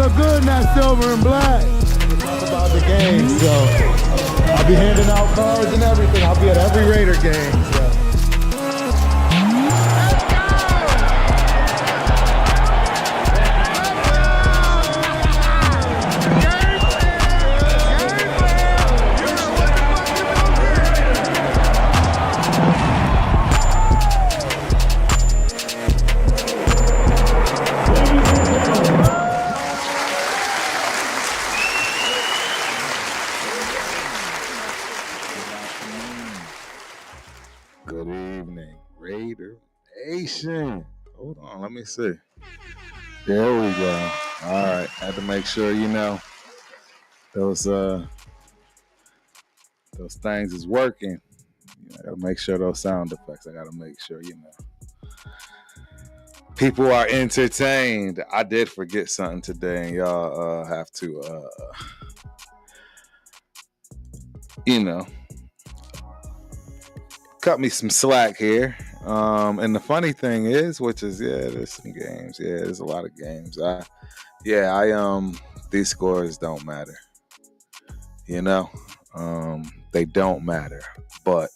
feel good in that silver and black. Talk about the game, so I'll be handing out cards and everything. I'll be at every Raider game. So. Good evening, Raider Nation. Hold on, let me see. There we go. All right, had to make sure those things is working. I gotta make sure those sound effects. I gotta make sure people are entertained. I did forget something today, and y'all have to cut me some slack here. And the funny thing is, which is, there's some games. Yeah, there's a lot of games. These scores don't matter. They don't matter. But,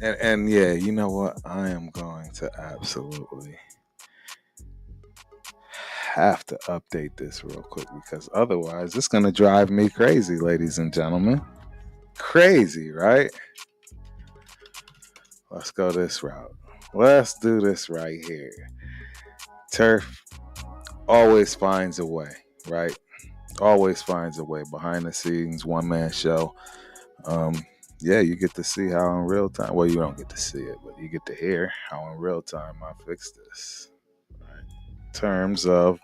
and yeah, you know what? I am going to absolutely have to update this real quick because otherwise it's going to drive me crazy, ladies and gentlemen. Crazy, right? Let's go this route. Let's do this right here. Turf always finds a way, right? Always finds a way. Behind the scenes, one-man show. You get to see how in real time. Well, you don't get to see it, but you get to hear how in real time I fix this. Right? In terms of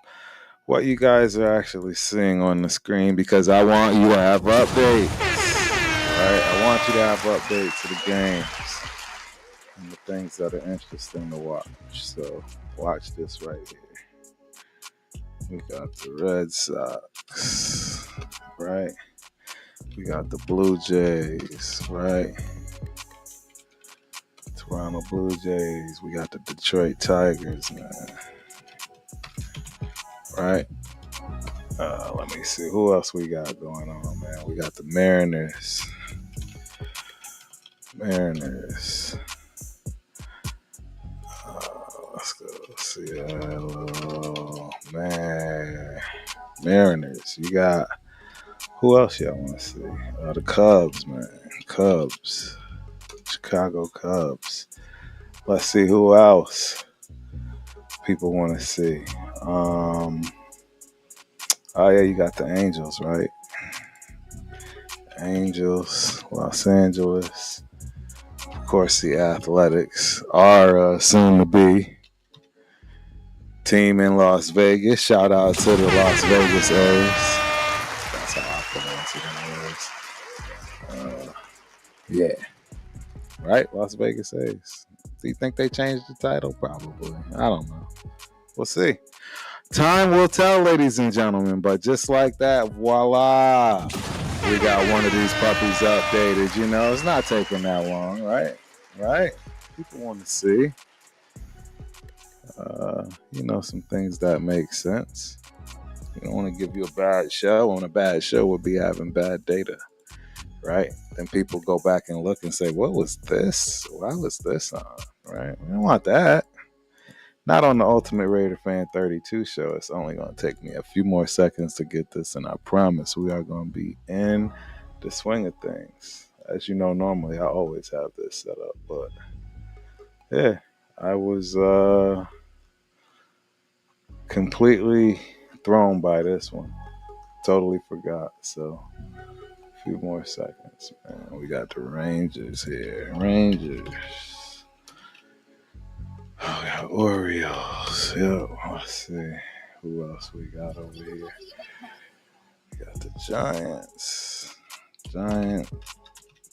what you guys are actually seeing on the screen, because I want you to have updates. Right? I want you to have updates to the games and the things that are interesting to watch. So watch this right here. We got the Red Sox, right? We got the Blue Jays, right? Toronto Blue Jays. We got the Detroit Tigers, man. Right? Let me see. Who else we got going on, man? We got the Mariners. Let's go. Seattle. Man. Mariners. You got... Who else y'all want to see? The Cubs, man. Cubs. Chicago Cubs. Let's see who else people want to see. You got the Angels, right? Angels, Los Angeles. Of course, the Athletics are soon to be team in Las Vegas. Shout out to the Las Vegas A's. That's how I pronounce it anyways. Right? Las Vegas A's. Do you think they changed the title? Probably. I don't know. We'll see. Time will tell, ladies and gentlemen. But just like that, voila. We got one of these puppies updated. It's not taking that long, right? Right? People want to see. Some things that make sense. You don't want to give you a bad show, and a bad show would be having bad data, right? Then people go back and look and say, what was this? Why was this on? Right? We don't want that. Not on the Ultimate Raider Fan 32 show. It's only going to take me a few more seconds to get this, and I promise we are going to be in the swing of things. As you know, normally I always have this set up, but yeah, I was completely thrown by this one. Totally forgot. So a few more seconds, man. We got the Rangers here. Rangers. Oh, we got Orioles. Yep. Let's see. Who else we got over here? We got the Giants.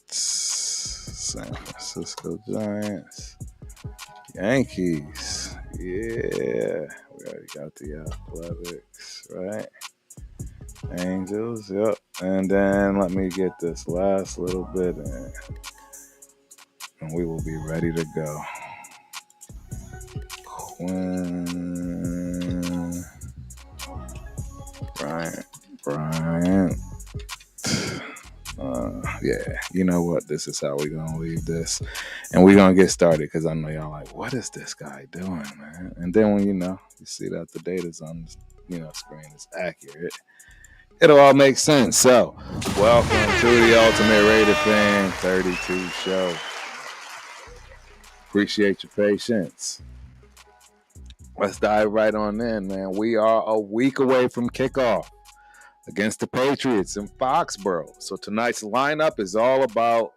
San Francisco Giants. Yankees. Yeah. We already got the Athletics, right? Angels. Yep. And then let me get this last little bit in. And we will be ready to go. Bryant. Yeah, you know what? This is how we're gonna leave this, and we're gonna get started because I know y'all like, what is this guy doing, man? And then when you see that the data's on screen is accurate, it'll all make sense. So, welcome to the Ultimate Raider Fan 32 show. Appreciate your patience. Let's dive right on in, man. We are a week away from kickoff against the Patriots in Foxborough. So tonight's lineup is all about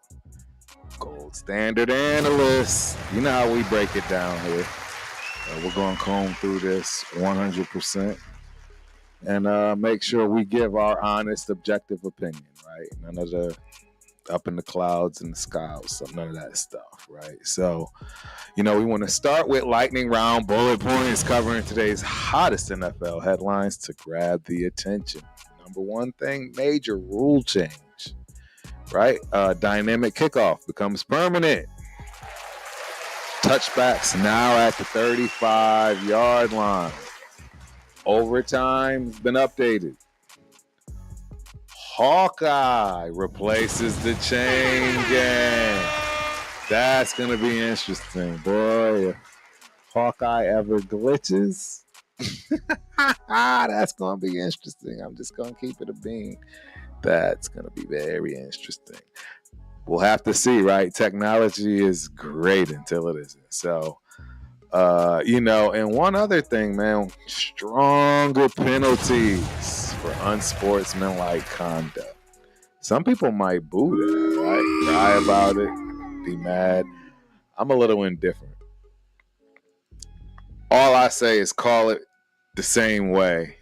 gold standard analysts. You know how we break it down here. We're going to comb through this 100% and make sure we give our honest, objective opinion, right? None of the up in the clouds and the skies, none of that stuff, right? So, we want to start with lightning round bullet points covering today's hottest NFL headlines to grab the attention. Number one thing, major rule change, right? Dynamic kickoff becomes permanent. Touchbacks now at the 35-yard line. Overtime has been updated. Hawkeye replaces the chain gang. That's going to be interesting, boy. If Hawkeye ever glitches, that's going to be interesting. I'm just going to keep it a bean. That's going to be very interesting. We'll have to see, right? Technology is great until it isn't. So, and one other thing, man, stronger penalties for unsportsmanlike conduct. Some people might boo that, right? Cry about it, be mad. I'm a little indifferent. All I say is call it the same way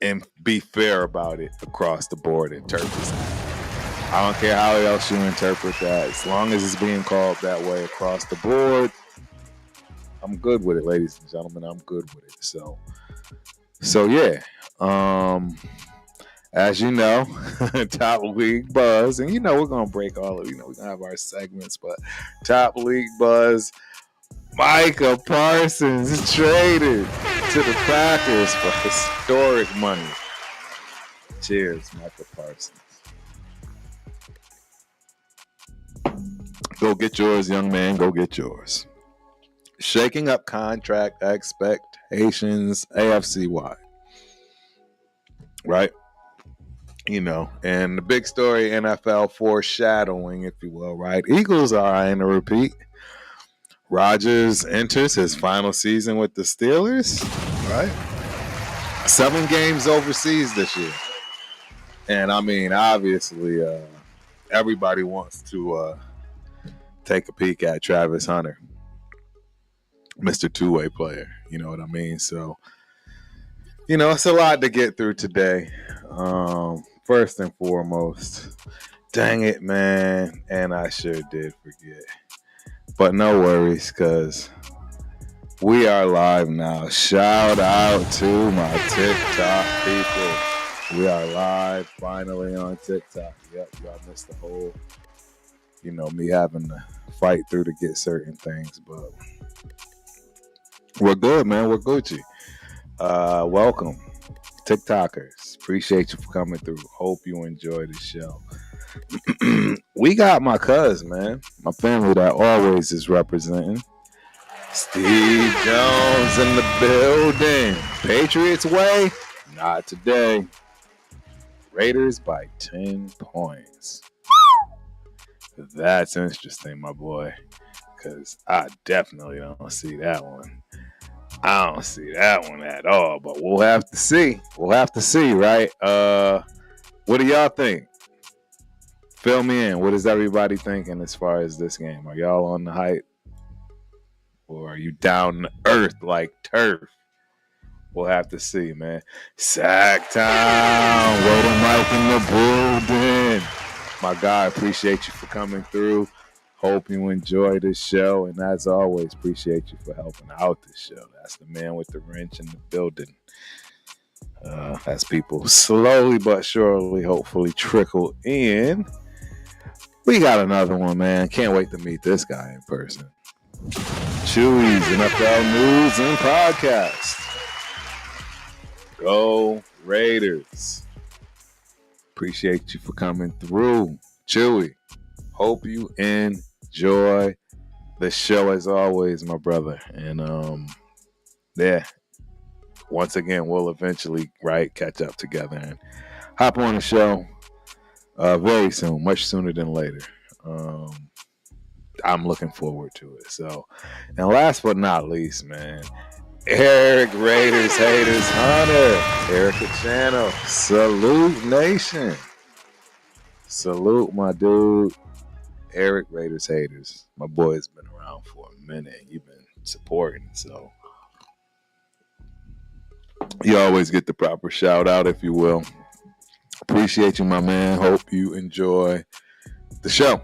and be fair about it across the board in terms. I don't care how else you interpret that. As long as it's being called that way across the board, I'm good with it, ladies and gentlemen. I'm good with it. So yeah. As you know, Top League Buzz, and we're gonna break all of we're gonna have our segments, but Top League Buzz, Micah Parsons is traded to the Packers for historic money. Cheers, Micah Parsons. Go get yours, young man. Go get yours. Shaking up contract expectations AFC-wide. Right? And the big story, NFL foreshadowing, if you will, right? Eagles are eyeing a repeat. Rodgers enters his final season with the Steelers, right? 7 games overseas this year. And, obviously, everybody wants to take a peek at Travis Hunter, Mr. Two-Way player. You know what I mean? So, it's a lot to get through today. First and foremost, dang it, man. And I sure did forget. But no worries, because we are live now. Shout out to my TikTok people. We are live finally on TikTok. Yep, y'all missed the whole, me having to fight through to get certain things. But we're good, man. We're Gucci. Welcome, TikTokers. Appreciate you for coming through. Hope you enjoy the show. We got my cuz, man. My family that always is representing. Steve Jones in the building. Patriots way? Not today. Raiders by 10 points. That's interesting, my boy. Because I definitely don't see that one. I don't see that one at all. But we'll have to see. We'll have to see, right? What do y'all think? Fill me in. What is everybody thinking as far as this game? Are y'all on the hype? Or are you down to earth like turf? We'll have to see, man. Sack Town. Rolling Mike in the building. My guy, appreciate you for coming through. Hope you enjoy this show. And as always, appreciate you for helping out this show. That's the man with the wrench in the building. As people slowly but surely, hopefully, trickle in. We got another one, man. Can't wait to meet this guy in person. Chewy's NFL News and Podcast. Go Raiders. Appreciate you for coming through. Chewy, hope you enjoy the show as always, my brother. And yeah, once again, we'll eventually, catch up together and hop on the show very soon, much sooner than later. I'm looking forward to it. So, and last but not least, man, Eric Raiders Haters Hunter, Erica Channel, salute nation, salute my dude, Eric Raiders Haters. My boy's been around for a minute. You've been supporting, so you always get the proper shout out, if you will. Appreciate you, my man. Hope you enjoy the show.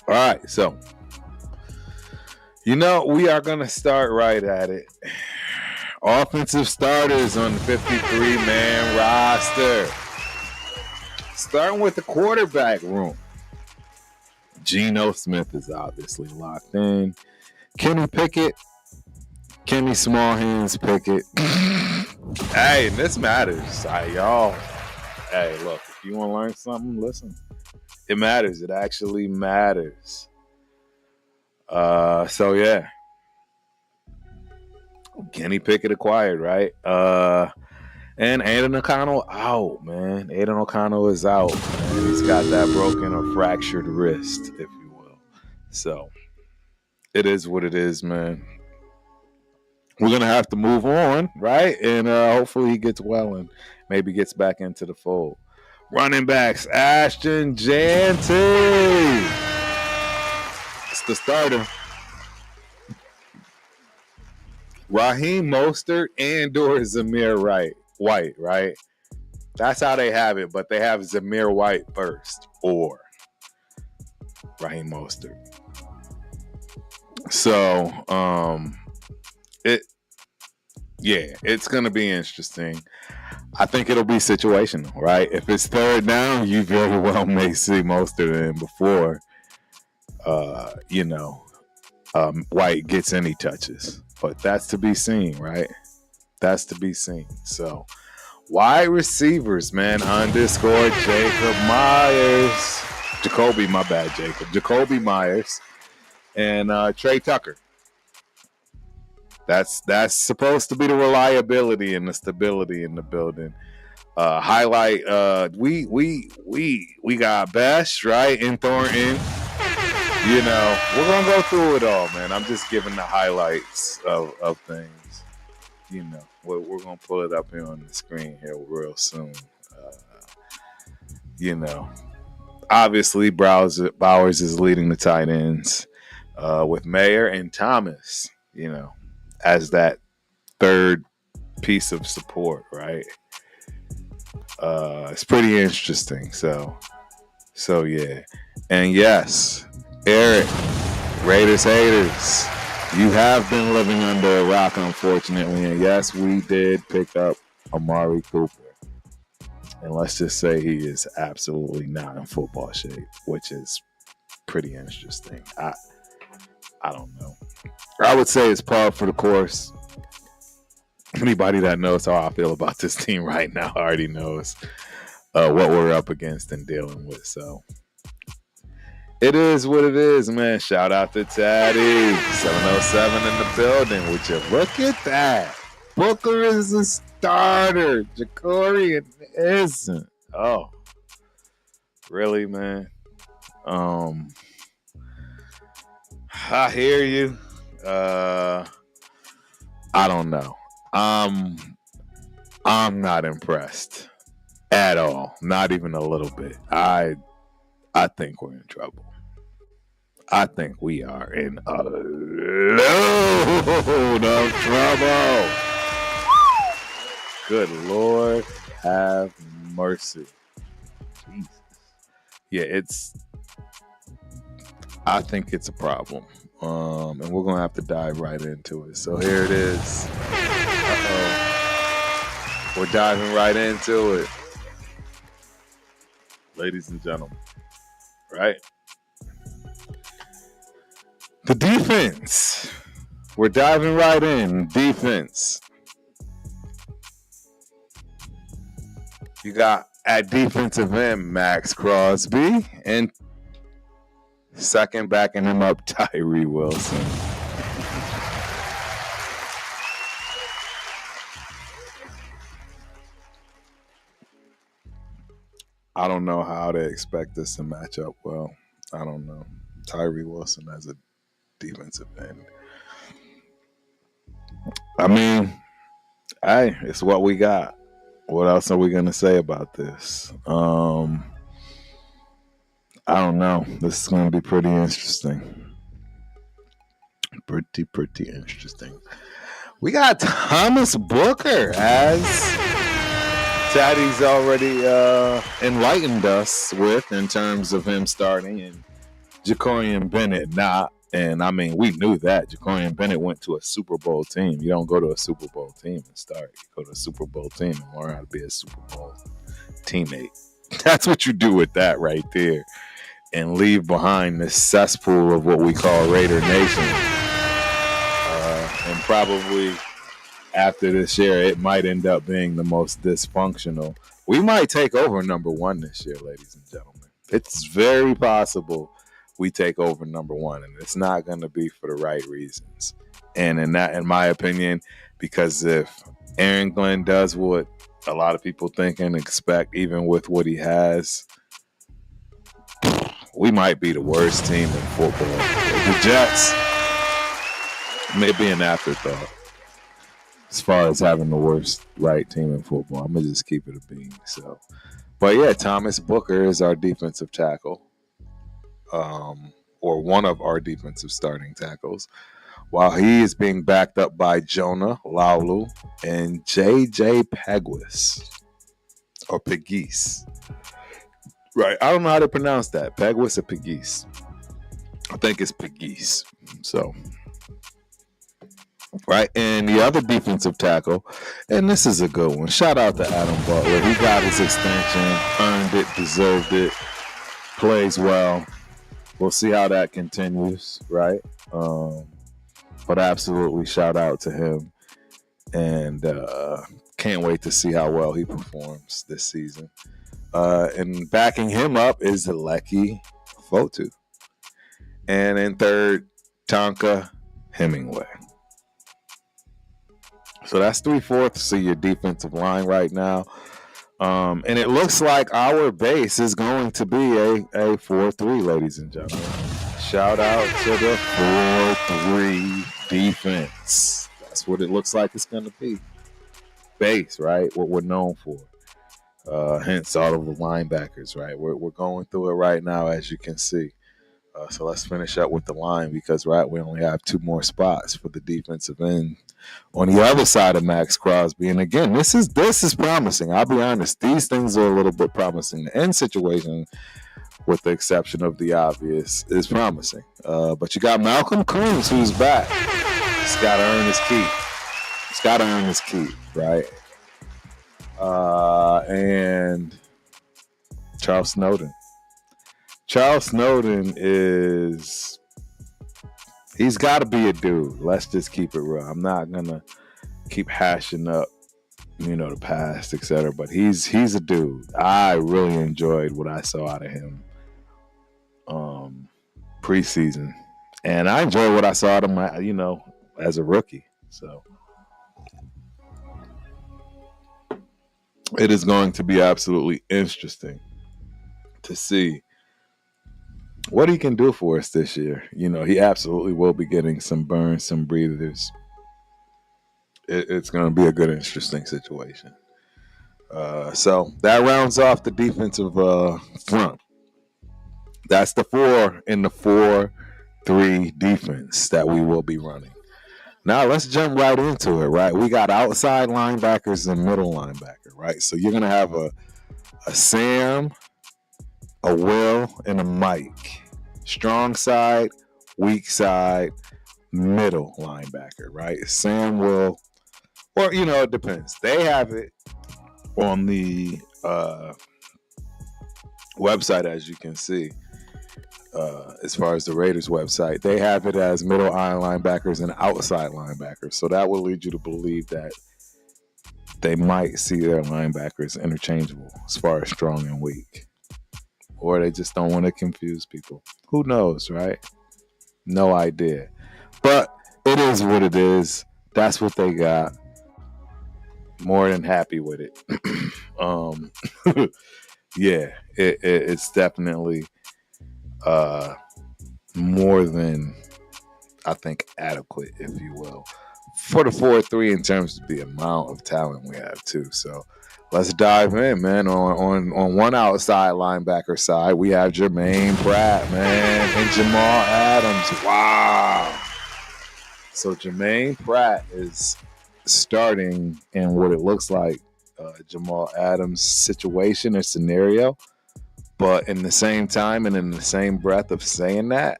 All right, so we are going to start right at it. Offensive starters on the 53-man roster. Starting with the quarterback room. Geno Smith is obviously locked in. Kenny Pickett. Kenny Smallhands Pickett. Hey, this matters. Y'all. Hey, look, if you want to learn something, listen. It matters. It actually matters. So yeah. Kenny Pickett acquired, right? And Aiden O'Connell out, man. Aiden O'Connell is out. Man. He's got that broken or fractured wrist, if you will. So it is what it is, man. We're going to have to move on, right? And hopefully he gets well and maybe gets back into the fold. Running backs, Ashton Jeanty. It's the starter. Raheem Mostert and/or Zamir White, right? That's how they have it, but they have Zamir White first or Raheem Mostert. So, it's going to be interesting. I think it'll be situational, right? If it's third down, you very well may see Mostert in before, White gets any touches. But that's to be seen, right? That's to be seen. So, wide receivers, man, _ Jacob Myers. Jacoby Myers. And Trey Tucker. That's supposed to be the reliability and the stability in the building. Highlight, we got Best, right? In Thornton. We're going to go through it all, man. I'm just giving the highlights of things. We're going to pull it up here on the screen here real soon. Obviously, Bowers is leading the tight ends with Mayer and Thomas, as that third piece of support, right? It's pretty interesting. So yeah. And yes, Eric, Raiders haters, you have been living under a rock, unfortunately. And yes, we did pick up Amari Cooper. And let's just say he is absolutely not in football shape, which is pretty interesting. I don't know. I would say it's par for the course. Anybody that knows how I feel about this team right now already knows what we're up against and dealing with. So it is what it is, man. Shout out to Taddy. 707 in the building with you. Look at that. Booker is a starter. Jacorian isn't. Oh, really, man? I hear you. I don't know. I'm not impressed at all. Not even a little bit. I think we're in trouble. I think we are in a load of trouble. Good Lord, have mercy. Jesus. Yeah, I think it's a problem. And we're going to have to dive right into it. So here it is. We're diving right into it. Ladies and gentlemen. Right? The defense. We're diving right in. Defense. You got at defensive end Max Crosby, and second backing him up Tyree Wilson. I don't know how they expect this to match up well. I don't know. Tyree Wilson as a defensive end. I mean, hey, it's what we got. What else are we going to say about this? I don't know. This is going to be pretty interesting. Pretty interesting. We got Thomas Booker, as Taddy's already enlightened us with, in terms of him starting, and Jacorian Bennett not. And I mean, we knew that. Jacorian Bennett went to a Super Bowl team. You don't go to a Super Bowl team and start. You go to a Super Bowl team and learn how to be a Super Bowl teammate. That's what you do with that right there. And leave behind this cesspool of what we call Raider Nation. And probably after this year, it might end up being the most dysfunctional. We might take over number one this year, ladies and gentlemen. It's very possible we take over number one, and it's not going to be for the right reasons. And in my opinion, because if Aaron Glenn does what a lot of people think and expect, even with what he has, we might be the worst team in football. The Jets may be an afterthought as far as having the worst right team in football. I'm gonna just keep it a bean. So, but yeah, Thomas Booker is our defensive tackle, or one of our defensive starting tackles, while he is being backed up by Jonah Laulu and J.J. Pegues, or Pegues. Right, I don't know how to pronounce that. Pegues or Pegues? I think it's Pegues. So, right, and the other defensive tackle, and this is a good one. Shout out to Adam Butler. He got his extension, earned it, deserved it, plays well. We'll see how that continues, right? But absolutely shout out to him, and can't wait to see how well he performs this season. And backing him up is Lecky Fotu. And in third, Tonka Hemingway. So that's 3/4 of your defensive line right now. And it looks like our base is going to be a 4-3, ladies and gentlemen. Shout out to the 4-3 defense. That's what it looks like it's going to be. Base, right? What we're known for. Hence all of the linebackers, right? We're going through it right now, as you can see. So let's finish up with the line because, right, we only have 2 more spots for the defensive end on the other side of Max Crosby. And again, this is promising. I'll be honest. These things are a little bit promising. The end situation, with the exception of the obvious, is promising. But you got Malcolm Coons, who's back. He's got to earn his keep. He's got to earn his keep, right? And Charles Snowden. Charles Snowden he's got to be a dude. Let's just keep it real. I'm not going to keep hashing up, the past, etc. But he's a dude. I really enjoyed what I saw out of him preseason. And I enjoyed what I saw out of him, as a rookie. So it is going to be absolutely interesting to see what he can do for us this year. He absolutely will be getting some burns, some breathers. It's going to be a good, interesting situation. So that rounds off the defensive front. That's the 4 in the 4-3 defense that we will be running. Now let's jump right into it, right? We got outside linebackers and middle linebacker, right? So you're going to have a Sam, a Will, and a Mike. Strong side, weak side, middle linebacker, right? Sam will, or, it depends. They have it on the website, as you can see. As far as the Raiders website, they have it as middle linebackers and outside linebackers. So that will lead you to believe that they might see their linebackers interchangeable as far as strong and weak. Or they just don't want to confuse people. Who knows, right? No idea. But it is what it is. That's what they got. More than happy with it. Yeah, it's definitely more than, I think, adequate, if you will, for the 4-3 in terms of the amount of talent we have too. So let's dive in, man. On one outside linebacker side, we have Jermaine Pratt, man, and Jamal Adams. Wow. So Jermaine Pratt is starting in what it looks like Jamal Adams' situation or scenario. But in the same time and in the same breath of saying that,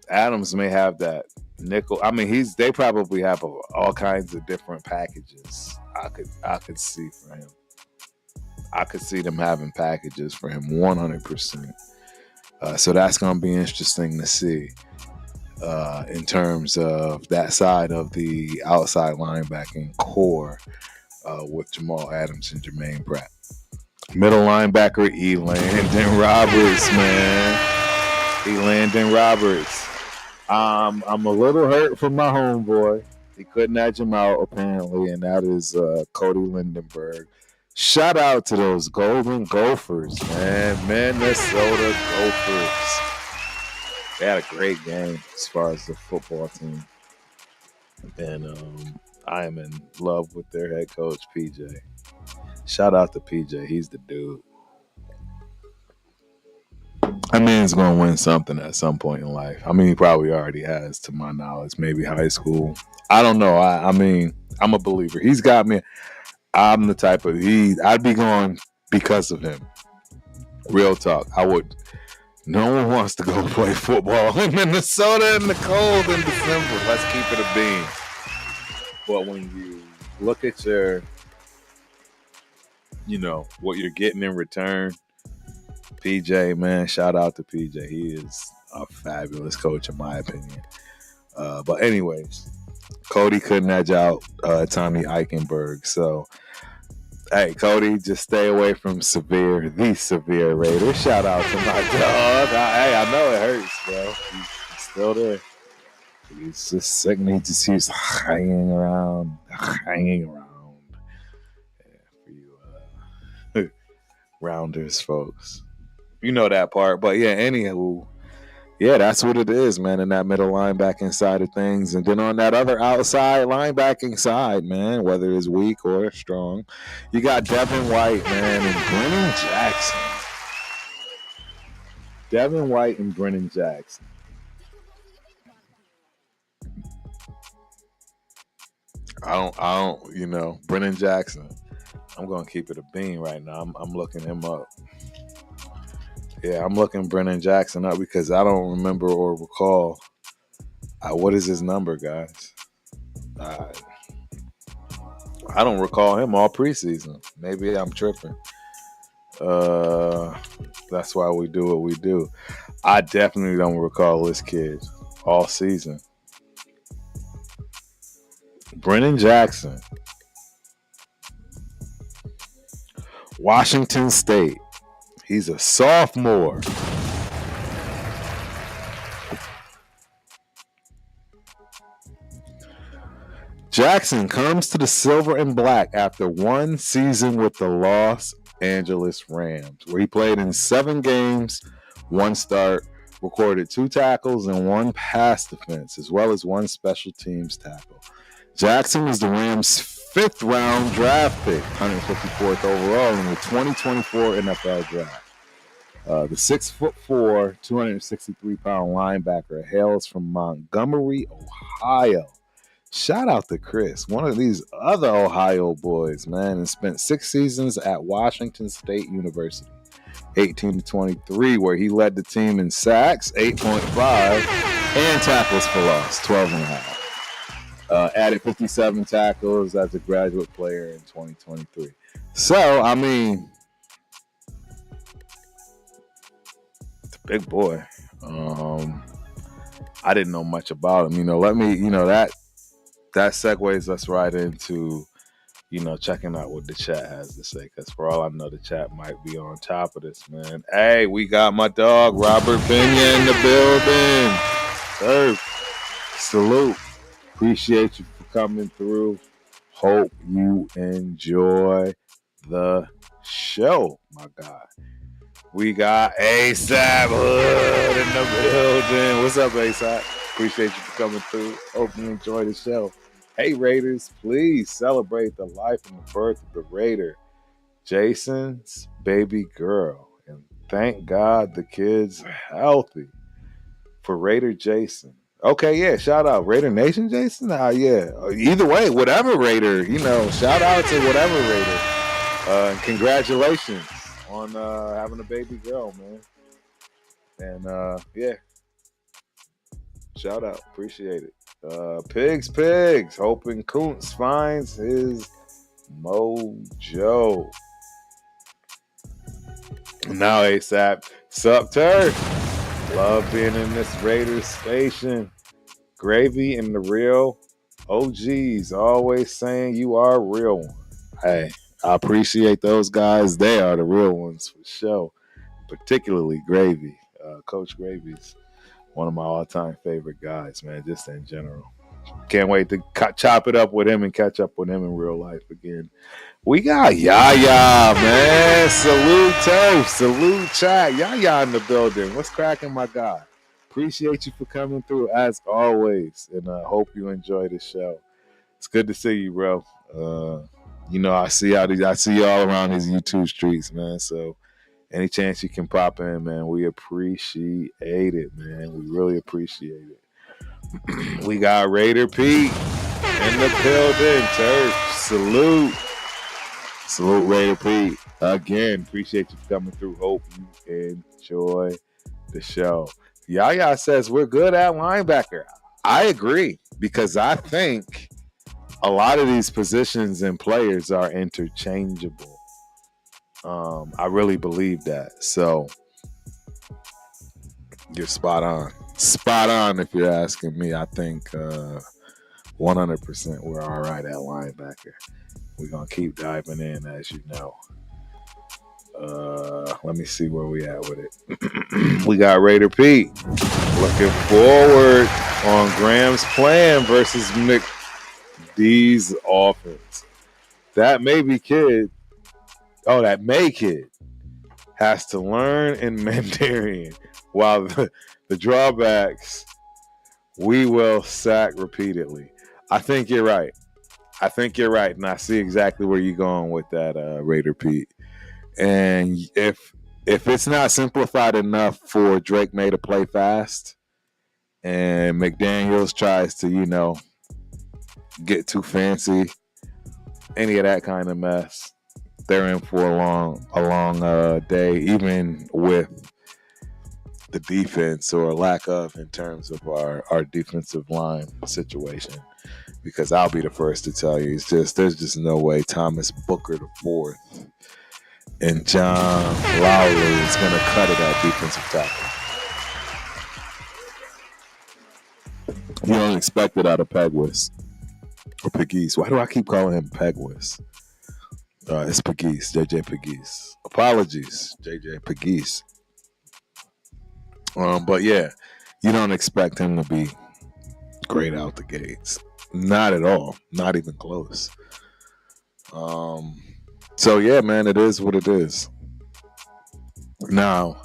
Adams may have that nickel. I mean, they probably have all kinds of different packages. I could see for him. I could see them having packages for him 100%. So that's going to be interesting to see in terms of that side of the outside linebacking core with Jamal Adams and Jermaine Pratt. Middle linebacker, Elandon Roberts, man. Elandon Roberts. I'm a little hurt for my homeboy. He couldn't edge him out, apparently, and that is Cody Lindenberg. Shout out to those Golden Gophers, man. Minnesota Gophers. They had a great game as far as the football team. And I am in love with their head coach, PJ. Shout out to PJ. He's the dude. I mean, he's going to win something at some point in life. I mean, he probably already has, to my knowledge. Maybe high school. I don't know. I mean, I'm a believer. He's got me. I'm the type of I'd be going because of him. Real talk. I would. No one wants to go play football in Minnesota in the cold in December. Let's keep it a bean. But when you look at what you're getting in return, PJ, man, shout out to PJ. He is a fabulous coach, in my opinion. But anyways, Cody couldn't edge out Tommy Eichenberg. So, hey, Cody, just stay away from the severe Raiders. Shout out to my dog. I know it hurts, bro. He's still there. He's just sick and he's hanging around. For you Rounders folks. You know that part. But yeah, anywho, yeah, that's what it is, man, in that middle linebacking side of things. And then on that other outside linebacking side, man, whether it's weak or strong, you got Devin White, man, and Brennan Jackson. Devin White and Brennan Jackson. I don't, Brennan Jackson. I'm going to keep it a bean right now. I'm looking him up. Yeah, I'm looking Brennan Jackson up because I don't remember or recall. What is his number, guys? I don't recall him all preseason. Maybe I'm tripping. That's why we do what we do. I definitely don't recall this kid all season. Brennan Jackson. Washington State. He's a sophomore. Jackson comes to the Silver and Black after one season with the Los Angeles Rams, where he played in 7 games, 1 start, recorded 2 tackles and 1 pass defense, as well as 1 special teams tackle. Jackson was the Rams' 5th round draft pick, 154th overall in the 2024 NFL draft. The 6'4", 263-pound linebacker hails from Montgomery, Ohio. Shout out to Chris, one of these other Ohio boys, man, and spent 6 seasons at Washington State University, 18 to 23, where he led the team in sacks, 8.5, and tackles for loss, 12.5. Added 57 tackles as a graduate player in 2023. So, I mean, it's a big boy. I didn't know much about him. That segues us right into checking out what the chat has to say. Because for all I know, the chat might be on top of this, man. Hey, we got my dog, Robert Pena, in the building. Salute. Appreciate you for coming through. Hope you enjoy the show, my guy. We got ASAP Hood in the building. What's up, ASAP? Appreciate you for coming through. Hope you enjoy the show. Hey, Raiders, please celebrate the life and the birth of the Raider, Jason's baby girl. And thank God the kid's healthy. For Raider Jason. Okay, yeah, shout out. Raider Nation Jason? Yeah. Either way, whatever Raider, shout out to whatever Raider. And congratulations on having a baby girl, man. And yeah, shout out. Appreciate it. Pigs. Hoping Kuntz finds his mojo. Now ASAP. Sup, Turf? Love being in this Raiders station. Gravy and the real OGs always saying you are a real one. Hey, I appreciate those guys. They are the real ones for sure. Particularly Gravy. Coach Gravy's one of my all-time favorite guys, man, just in general. Can't wait to chop it up with him and catch up with him in real life again. We got Yaya, man. Salute, Turf. Salute, chat. Yaya in the building. What's cracking, my guy? Appreciate you for coming through, as always. And I hope you enjoy the show. It's good to see you, bro. I see you all around these YouTube streets, man. So any chance you can pop in, man, we appreciate it, man. We really appreciate it. We got Raider Pete in the building, Turf. Salute, Raider Pete. Again, appreciate you for coming through. Hope you enjoy the show. Yaya says we're good at linebacker. I agree, because I think a lot of these positions and players are interchangeable. I really believe that. So you're spot on. Spot on if you're asking me. I think 100% we're all right at linebacker. We're going to keep diving in, as you know. Let me see where we at with it. We got Raider Pete looking forward on Graham's plan versus McD's offense. That May kid has to learn in Mandarin, while the drawbacks we will sack repeatedly. I think you're right. And I see exactly where you're going with that, Raider Pete. And if it's not simplified enough for Drake May to play fast, and McDaniels tries to, get too fancy, any of that kind of mess, they're in for a long day, even with the defense, or lack of, in terms of our defensive line situation. Because I'll be the first to tell you, there's just no way Thomas Booker IV and John Lowry is going to cut it at defensive tackle. You don't expect it out of Pegwis or Pegues. Why do I keep calling him Pegwis? It's Pegues, JJ Pegues. Apologies, JJ Pegues. But yeah, you don't expect him to be great out the gates. Not at all. Not even close. So yeah, man, it is what it is. Now,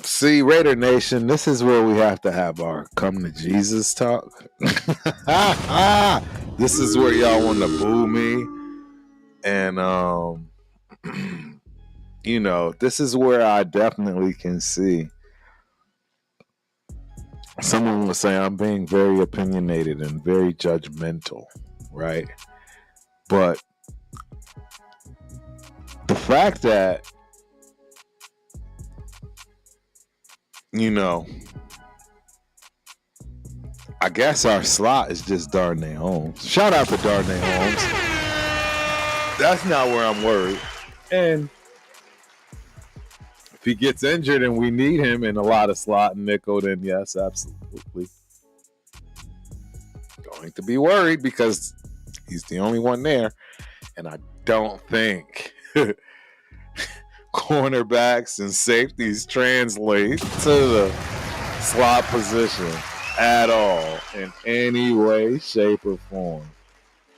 see, Raider Nation, this is where we have to have our come to Jesus talk. This is where y'all want to boo me. And, this is where I definitely can see someone will say I'm being very opinionated and very judgmental, right? But the fact that, I guess our slot is just Darnay Holmes. Shout out to Darnay Holmes. That's not where I'm worried. And if he gets injured and we need him in a lot of slot and nickel, then yes, absolutely. Going to be worried, because He's the only one there. And I don't think cornerbacks and safeties translate to the slot position at all in any way, shape, or form.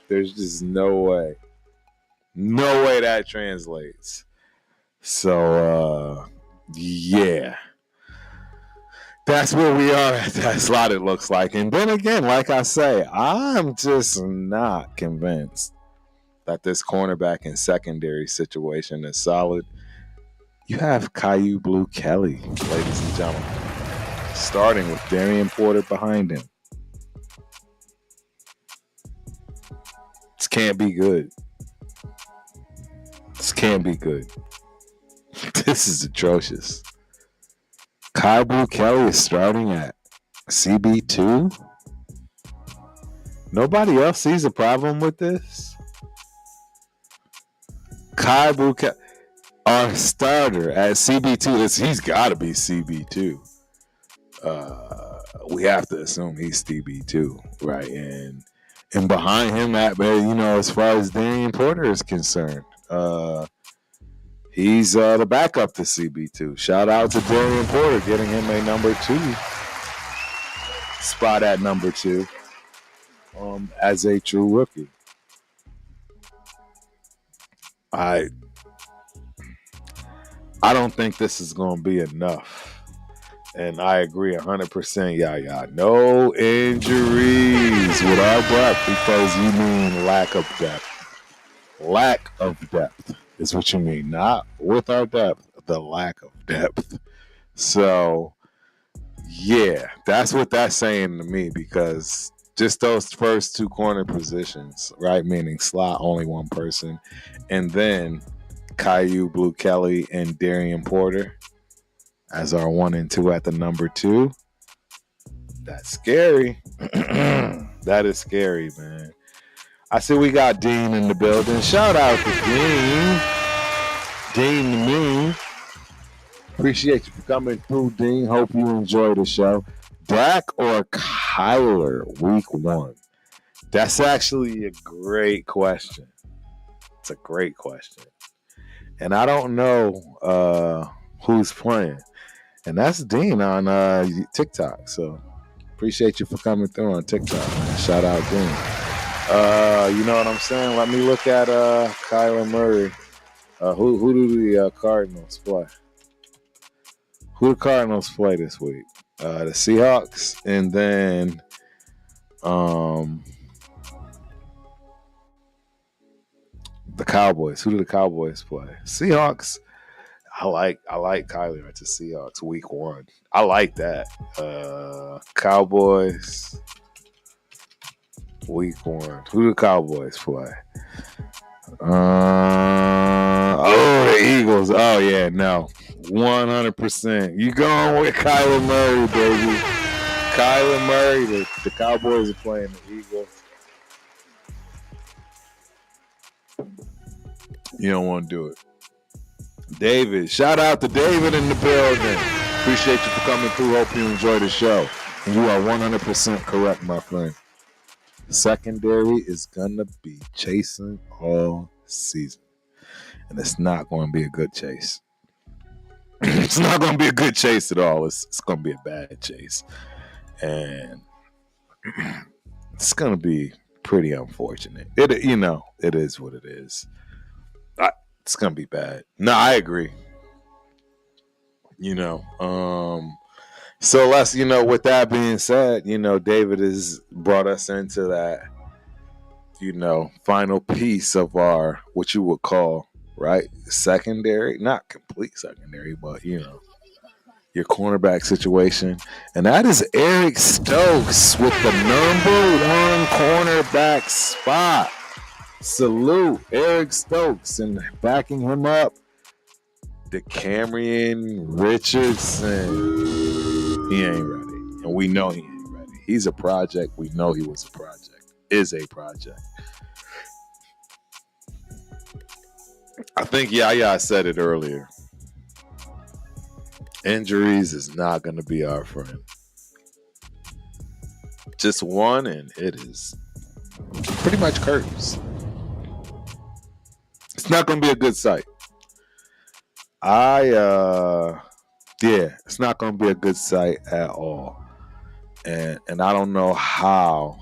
There's just no way. No way that translates. So, yeah. That's where we are at that slot, it looks like. And then again, like I say, I'm just not convinced that this cornerback and secondary situation is solid. You have Caillou Blue Kelly, ladies and gentlemen, starting with Darian Porter behind him. This can't be good. This can't be good. This is atrocious. Caillou Blue Kelly is starting at CB2. Nobody else sees a problem with this. Caillou Blue Kelly, our starter at CB2, he's got to be CB2. We have to assume he's CB2, right? And behind him, as far as Darian Porter is concerned, he's the backup to CB2. Shout out to Darian Porter getting him a number 2 spot at number 2 as a true rookie. I don't think this is going to be enough. And I agree 100%, yeah. No injuries with our depth, because you mean lack of depth. Lack of depth is what you mean. Not with our depth, the lack of depth. So, yeah, that's what that's saying to me, because just those first 2 corner positions, right, meaning slot, only one person, and then Caillou Blue Kelly and Darian Porter as our 1 and 2 at the number 2. That's scary. That is scary, man. I see we got Dean in the building. Shout out to Dean. Dean to me. Appreciate you for coming through, Dean. Hope you enjoy the show. Dak or Kyler week 1? That's actually a great question. It's a great question. And I don't know who's playing. And that's Dean on TikTok. So appreciate you for coming through on TikTok, man. Shout out Dean. You know what I'm saying? Let me look at Kyler Murray. Who do the Cardinals play? Who the Cardinals play this week? The Seahawks, and then the Cowboys. Who do the Cowboys play? Seahawks. I like Kyler at the Seahawks week 1. I like that. Cowboys week 1. Who do the Cowboys play? The Eagles. Oh yeah, no. 100%. You going with Kyler Murray, baby. Kyler Murray. The Cowboys are playing the Eagles. You don't want to do it. David. Shout out to David in the building. Appreciate you for coming through. Hope you enjoy the show. And you are 100% correct, my friend. Secondary is going to be chasing all season. And it's not going to be a good chase. It's not going to be a good chase at all. It's going to be a bad chase. And it's going to be pretty unfortunate. It is what it is. It's going to be bad. No, I agree. So let's, with that being said, David has brought us into that, final piece of our, what you would call, right, secondary, not complete secondary, but, your cornerback situation. And that is Eric Stokes with the number 1 cornerback spot. Salute Eric Stokes, and backing him up, DeCamerion Richardson. He ain't ready. And we know he ain't ready. He's a project. We know he was a project. Is a project. I think, I said it earlier. Injuries is not going to be our friend. Just one, and it is pretty much curtains. It's not going to be a good sight. It's not going to be a good sight at all. And I don't know how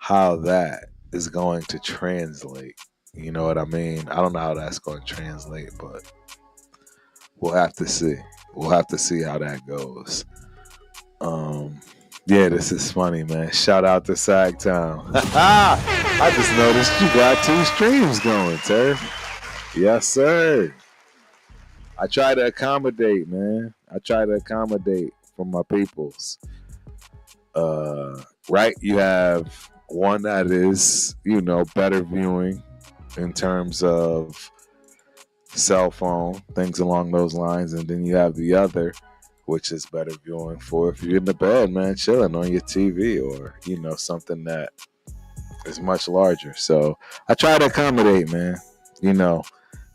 that is going to translate. You know what I mean? I don't know how that's going to translate, but we'll have to see. We'll have to see how that goes. This is funny, man. Shout out to Sagtown. I just noticed you got 2 streams going, Turf. Yes, sir. I try to accommodate, man. I try to accommodate for my peoples. Right? You have one that is, better viewing in terms of cell phone, things along those lines. And then you have the other, which is better viewing for if you're in the bed, man, chilling on your TV or, something that is much larger. So I try to accommodate, man.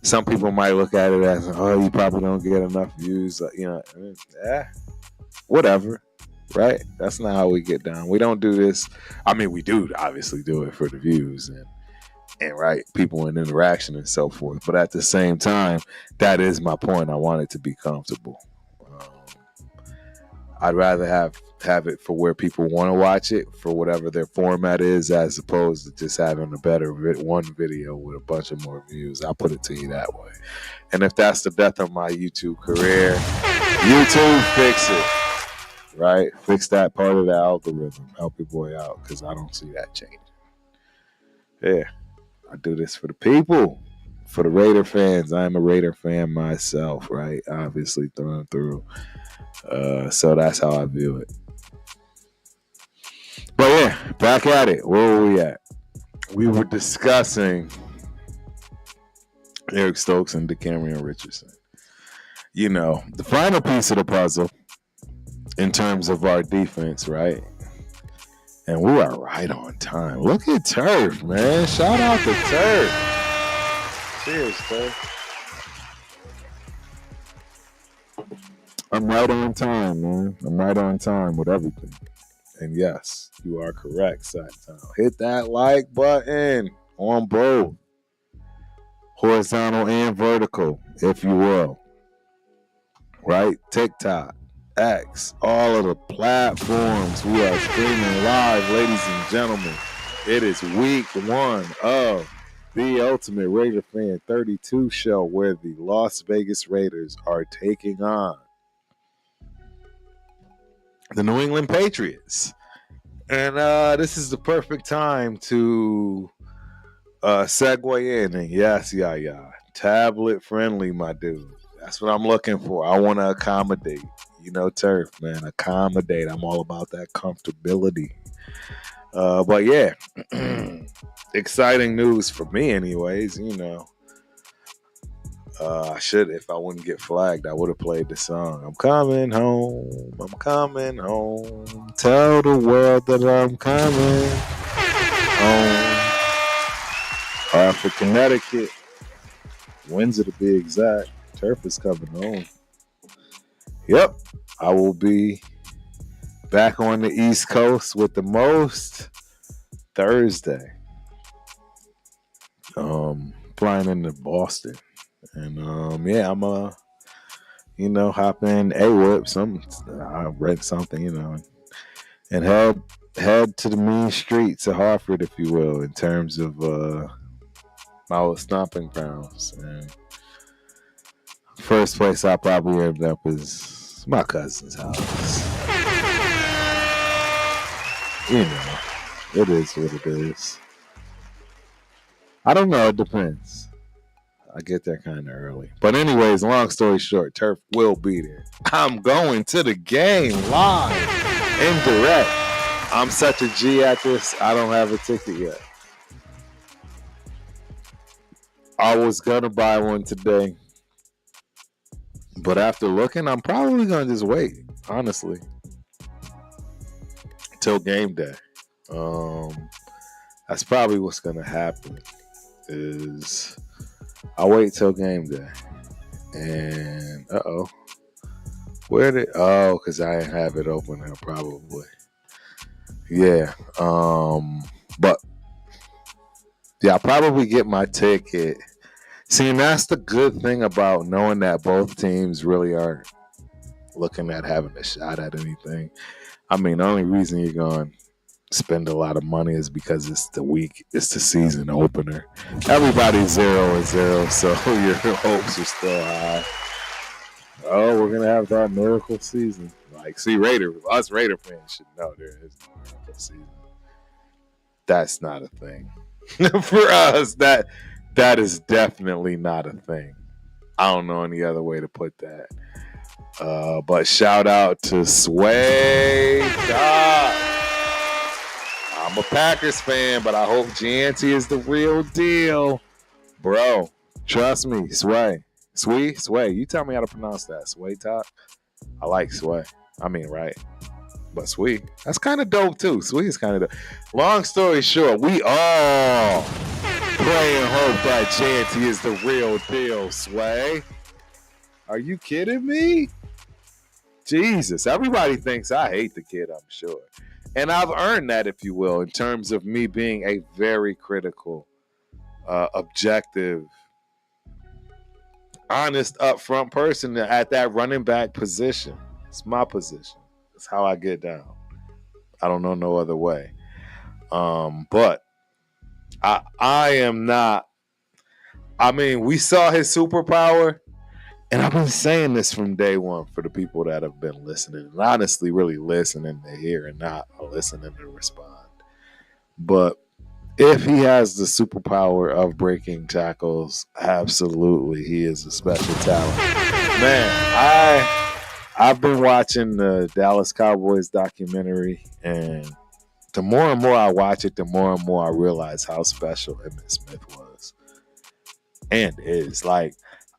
Some people might look at it as, oh, you probably don't get enough views. Whatever, right? That's not how we get down. We don't do this. I mean, we do obviously do it for the views and right, people and interaction and so forth. But at the same time, that is my point. I want it to be comfortable. I'd rather have it for where people want to watch it for whatever their format is, as opposed to just having a better one video with a bunch of more views. I'll put it to you that way. And if that's the death of my YouTube career, YouTube, fix it. Right? Fix that part of the algorithm. Help your boy out, because I don't see that changing. Yeah. I do this for the people, for the Raider fans. I'm a Raider fan myself, right? Obviously, through and through. So that's how I view it. But yeah, back at it. Where were we at? We were discussing Eric Stokes and DeCamerion Richardson. The final piece of the puzzle in terms of our defense, right? And we are right on time. Look at Turf, man. Shout out to Turf. Cheers, Turf. I'm right on time, man. I'm right on time with everything. And yes, you are correct, Sacktown. Hit that like button on both. Horizontal and vertical, if you will. Right? TikTok, X, all of the platforms. We are streaming live, ladies and gentlemen. It is week 1 of the Ultimate Raider Fan 32 show, where the Las Vegas Raiders are taking on the New England Patriots. And this is the perfect time to segue in. And yes, tablet friendly, my dude. That's what I'm looking for. I want to accommodate. Turf, man. Accommodate. I'm all about that comfortability. But yeah, exciting news for me anyways, I should, if I wouldn't get flagged, I would have played the song. I'm coming home. I'm coming home. Tell the world that I'm coming home. For Connecticut, Windsor to be exact, Turf is coming home. Yep, I will be back on the East Coast with the most Thursday. Flying into Boston. And I'm hop in A-Whip, I read something, and head to the mean streets of Hartford, if you will, in terms of my old stomping grounds. And first place I probably end up is my cousin's house. It is what it is. I don't know, it depends. I get there kind of early. But anyways, long story short, Turf will be there. I'm going to the game live and direct. I'm such a G at this, I don't have a ticket yet. I was going to buy one today. But after looking, I'm probably going to just wait, honestly, till game day. That's probably what's going to happen is I'll wait till game day. And, because I didn't have it open now, probably. Yeah. But Yeah, I'll probably get my ticket. See, and that's the good thing about knowing that both teams really aren't looking at having a shot at anything. I mean, the only reason you're going to spend a lot of money is because it's the season opener. Everybody's 0-0, so your hopes are still high. Oh, we're going to have that miracle season. Like, see, us Raider fans should know there is no miracle season. That's not a thing. For us, that is definitely not a thing. I don't know any other way to put that. But shout out to Sway Dog. I'm a Packers fan, but I hope Gianti is the real deal. Bro, trust me, Sway. Sway. You tell me how to pronounce that. Sway Top? I like Sway. I mean, right. But Sway, that's kind of dope too. Sway is kind of dope. Long story short, we all pray and hope that Gianti is the real deal, Sway. Are you kidding me? Jesus, everybody thinks I hate the kid, I'm sure. And I've earned that, if you will, in terms of me being a very critical, objective, honest, upfront person at that running back position. It's my position. It's how I get down. I don't know no other way. But I am not. I mean, we saw his superpower. And I've been saying this from day one for the people that have been listening and honestly really listening to hear and not listening to respond. But if he has the superpower of breaking tackles, absolutely, he is a special talent. Man, I've been watching the Dallas Cowboys documentary, and the more and more I watch it, the more and more I realize how special Emmitt Smith was and is. Like,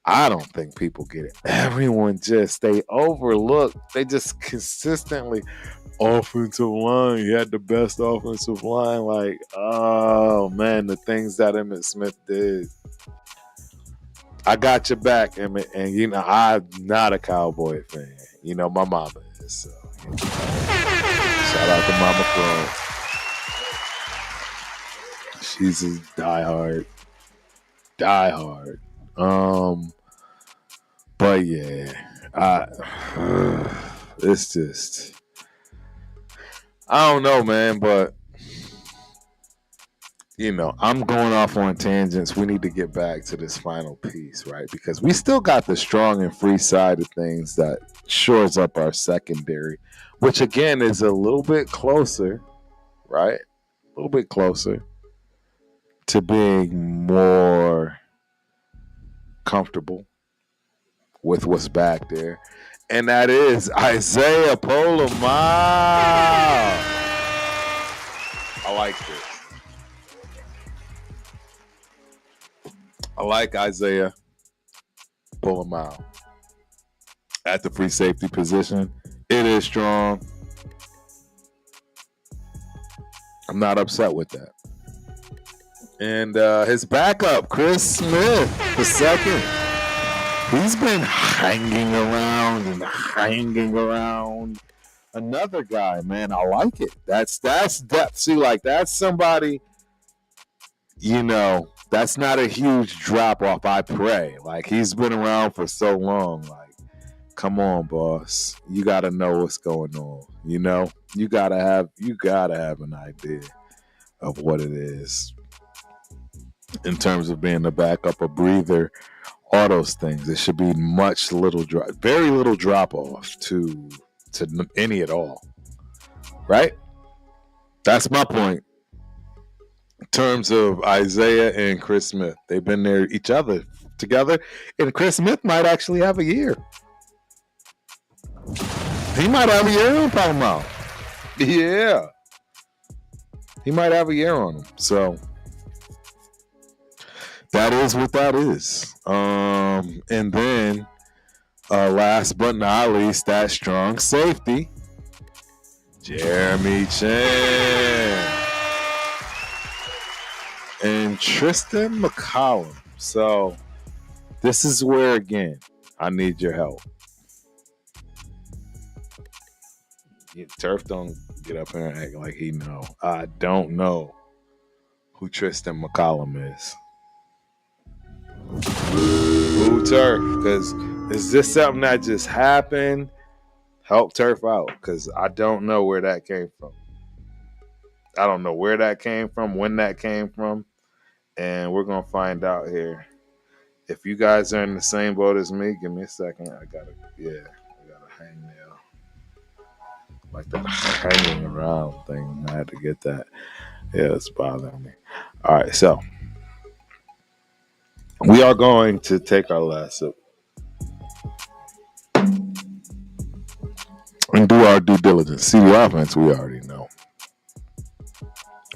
I don't think people get it. Everyone they overlook. They just consistently, offensive line. He had the best offensive line. Like, oh man, the things that Emmitt Smith did. I got your back, Emmitt. And you know, I'm not a Cowboy fan. You know, my mama is. So, you know, shout out to Mama Crow. She's a diehard. But yeah, it's just, I don't know, man. But you know, I'm going off on tangents. We need to get back to this final piece, right? Because we still got the strong and free side of things that shores up our secondary, which again is a little bit closer, right? A little bit closer to being more comfortable with what's back there, and that is Isaiah Polamau. I like this. I like Isaiah Polamau at the free safety position. It is strong. I'm not upset with that. And his backup, Chris Smith, the second. He's been hanging around. Another guy, man, I like it. That's depth. See, like, that's somebody, you know, that's not a huge drop off, I pray. Like, he's been around for so long. Like, come on, boss. You gotta know what's going on. You know? You gotta have an idea of what it is in terms of being a backup, a breather. All those things. It should be very little drop off to any at all. Right? That's my point. In terms of Isaiah and Chris Smith, they've been there each other together, and Chris Smith might actually have a year. He might have a year on Palomar. Yeah. He might have a year on him. So that is what that is. And then, last but not least, that strong safety, Jeremy Chin and Tristan McCollum. So this is where, again, I need your help. Turf don't get up here and act like he know. I don't know who Tristan McCollum is. Who Turf? Because is this something that just happened? Help Turf out, because I don't know where that came from. I don't know where that came from, when that came from, and we're going to find out here. If you guys are in the same boat as me, give me a second. I got a hangnail. Like that hanging around thing. I had to get that. Yeah, it's bothering me. All right, so we are going to take our last sip and do our due diligence. See, the offense we already know.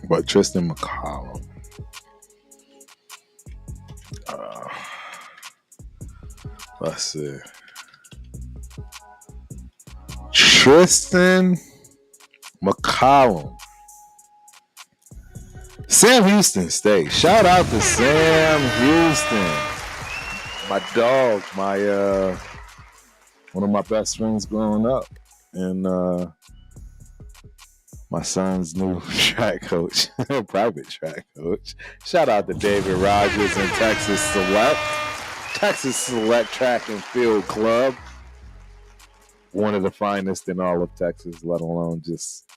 But Tristan McCollum. Let's see. Tristan McCollum. Sam Houston State. Shout out to Sam Houston. My dog, one of my best friends growing up. And my son's new track coach, private track coach. Shout out to David Rogers and Texas Select Track and Field Club. One of the finest in all of Texas, let alone just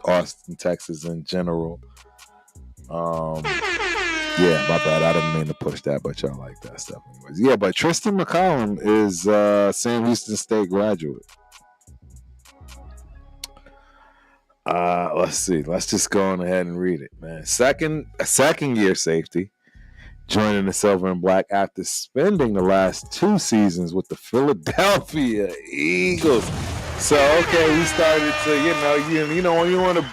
Austin, Texas in general. Yeah, my bad. I didn't mean to push that, but y'all like that stuff anyways. Yeah, but Tristan McCollum is Sam Houston State graduate. Let's see. Let's just go on ahead and read it, man. Second year safety, joining the Silver and Black after spending the last 2 seasons with the Philadelphia Eagles. So, okay, we started to, you know, when you want to,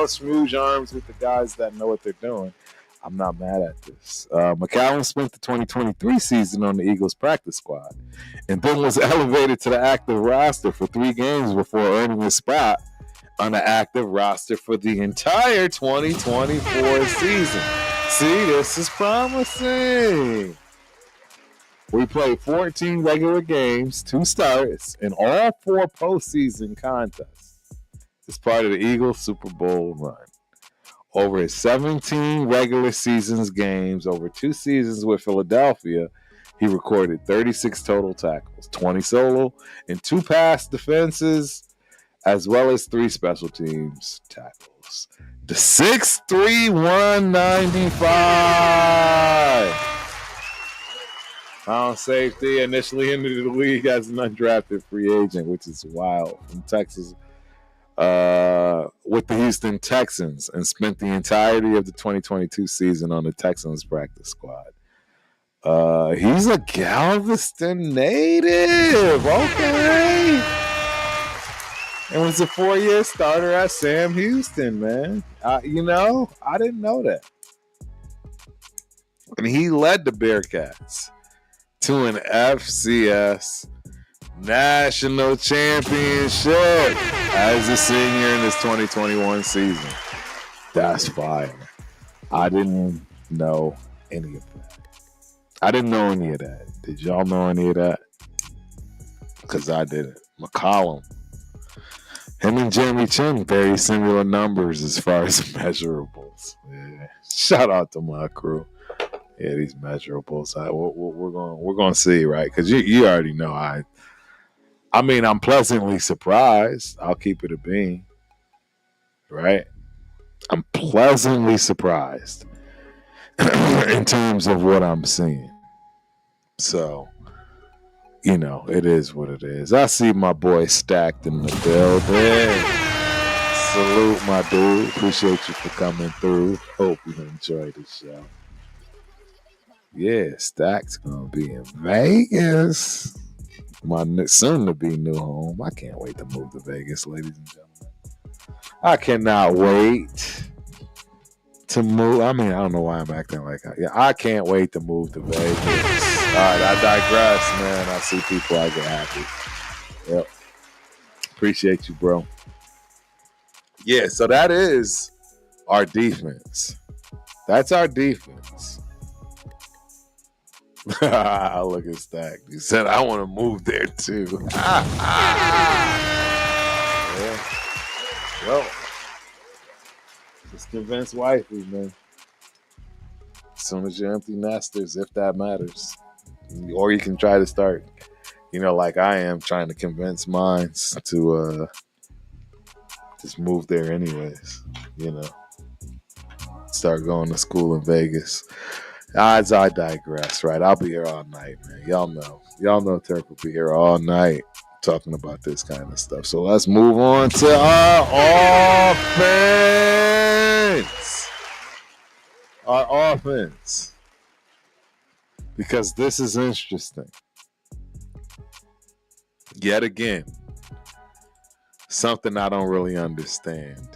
smooth arms with the guys that know what they're doing. I'm not mad at this. McCollum spent the 2023 season on the Eagles practice squad and then was elevated to the active roster for 3 games before earning a spot on the active roster for the entire 2024 season. See, this is promising. We played 14 regular games, 2 starts, and all 4 postseason contests as part of the Eagles Super Bowl run. Over his 17 regular seasons games, over 2 seasons with Philadelphia, he recorded 36 total tackles, 20 solo, and 2 pass defenses, as well as 3 special teams tackles. The 6'3", 195 pound safety initially entered the league as an undrafted free agent, which is wild, from Texas, with the Houston Texans, and spent the entirety of the 2022 season on the Texans practice squad. He's a Galveston native. Okay. And was a 4-year starter at Sam Houston, man. I didn't know that. And he led the Bearcats to an FCS national championship as a senior in his 2021 season. That's fire. I didn't know any of that. Did y'all know any of that? Because I didn't. McCollum. Him and Jeremy Chin, very similar numbers as far as measurables. Yeah. Shout out to my crew. Yeah, these measurables. We're going to see, right? Because you already know. I'm pleasantly surprised. I'll keep it a bean, right? I'm pleasantly surprised in terms of what I'm seeing. So, it is what it is. I see my boy Stacked in the building. Salute, my dude. Appreciate you for coming through. Hope you enjoy the show. Yeah, Stack's going to be in Vegas. My soon-to-be new home. I can't wait to move to Vegas, ladies and gentlemen. I cannot wait to move. I don't know why I'm acting like that. Yeah, I can't wait to move to Vegas. All right, I digress, man. I see people, I get happy. Yep. Appreciate you, bro. Yeah, so that is our defense. That's our defense. Look at Stack. He said, I want to move there too. Yeah. Well, Just convince wifey, man. As soon as you're empty nesters, if that matters. Or you can try to start, like I am, trying to convince mines to just move there anyways, Start going to school in Vegas. I digress, right? I'll be here all night, man. Y'all know Turk will be here all night talking about this kind of stuff. So let's move on to our offense. Our offense. Because this is interesting. Yet again, something I don't really understand.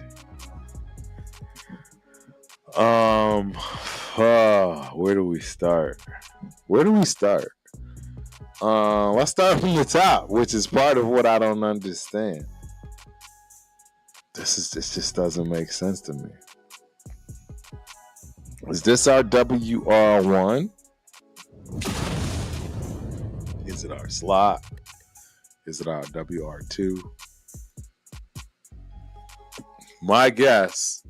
Where do we start? Let's start from the top, which is part of what I don't understand. This just doesn't make sense to me. Is this our WR1? Is it our slot? Is it our WR2? My guess,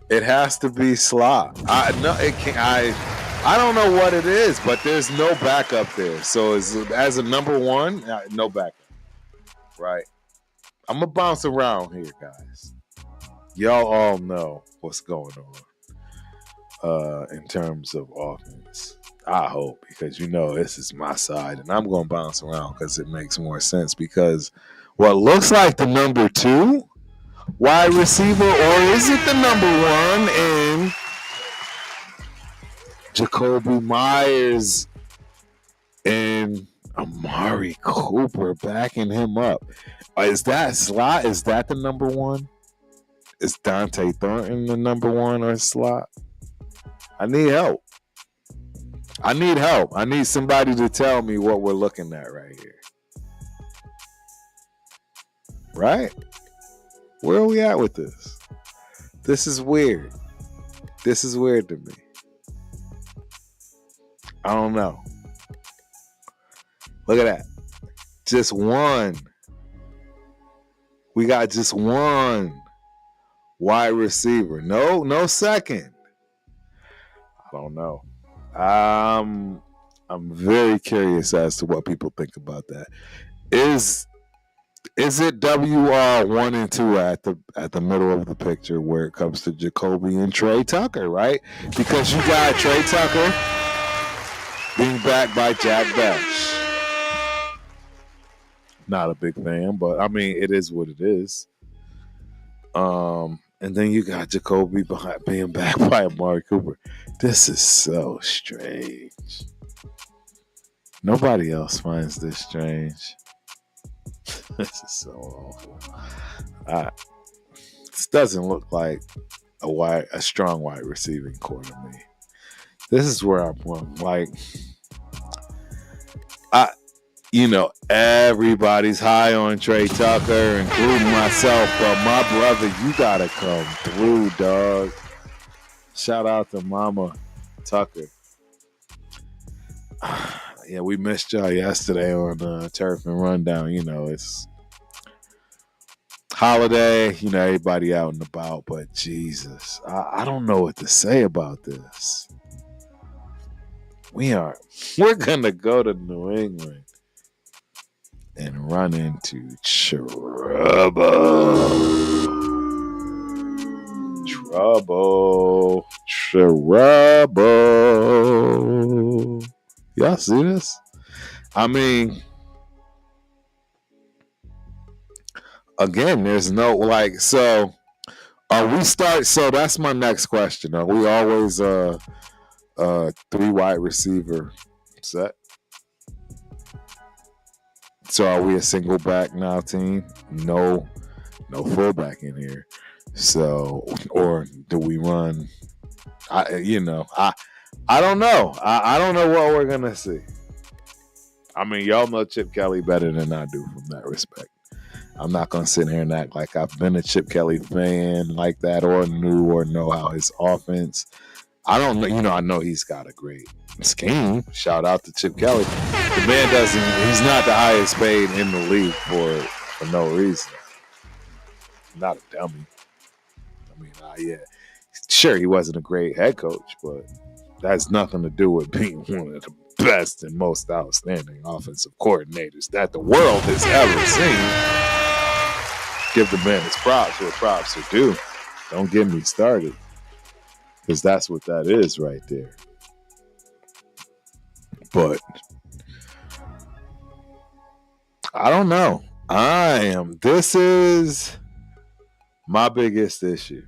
it has to be slot. I don't know what it is, but there's no backup there. So as a number one, no backup. Right? I'm gonna bounce around here, guys. Y'all all know what's going on in terms of offense. I hope, because this is my side, and I'm gonna bounce around because it makes more sense. Because what looks like the number 2 wide receiver, or is it the number 1 in Jacoby Myers and Amari Cooper backing him up? Is that slot? Is that the number 1? Is Dante Thornton the number 1 or slot? I need help. I need somebody to tell me what we're looking at right here. Right? Where are we at with this? This is weird. This is weird to me. I don't know. Look at that. Just one. We got just one wide receiver. No second. I don't know. I'm very curious as to what people think about that. Is it WR1 and 2 at the middle of the picture where it comes to Jacoby and Trey Tucker, right? Because you got Trey Tucker being backed by Jack Bech. Not a big fan, but I mean it is what it is. And then you got Jacoby being backed by Amari Cooper. This is so strange. Nobody else finds this strange. This is so awful. This doesn't look like a strong wide receiving core to me. This is where I'm from. Like, everybody's high on Trey Tucker, including myself, but my brother, you gotta come through, dog. Shout out to Mama Tucker. Yeah, we missed y'all yesterday on Turf and Rundown. It's holiday, everybody out and about, but Jesus, I don't know what to say about this. We're gonna go to New England and run into trouble. Y'all see this? I mean, again, there's no so so that's my next question. Are we always 3 wide receiver set? So are we a single back now team? No fullback in here. So, or do we run? I don't know. I don't know what we're gonna see. I mean, y'all know Chip Kelly better than I do from that respect. I'm not gonna sit here and act like I've been a Chip Kelly fan like that, or knew or know how his offense. I don't know. I know he's got a great scheme. Shout out to Chip Kelly. The man he's not the highest paid in the league for no reason. not a dummy. I mean, yeah, sure, he wasn't a great head coach, but that has nothing to do with being one of the best and most outstanding offensive coordinators that the world has ever seen. Give the man his props where props are due. Don't get me started, because that's what that is right there. But I don't know. This is my biggest issue.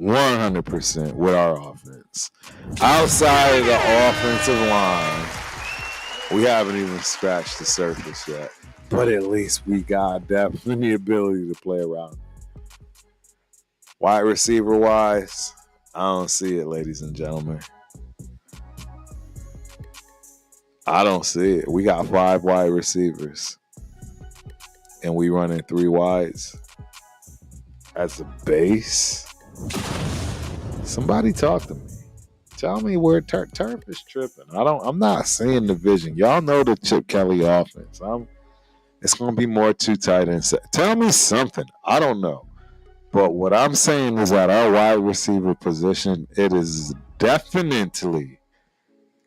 100% with our offense. Outside of the offensive line, we haven't even scratched the surface yet. But at least we got definitely the ability to play around. Wide receiver wise, I don't see it, ladies and gentlemen. I don't see it. We got 5 wide receivers, and we running 3 wides as a base. Somebody talk to me. Tell me where Turf is tripping. I'm not seeing the vision. Y'all know the Chip Kelly offense. It's gonna be more 2 tight ends. Tell me something. I don't know. But what I'm saying is that our wide receiver position, it is definitely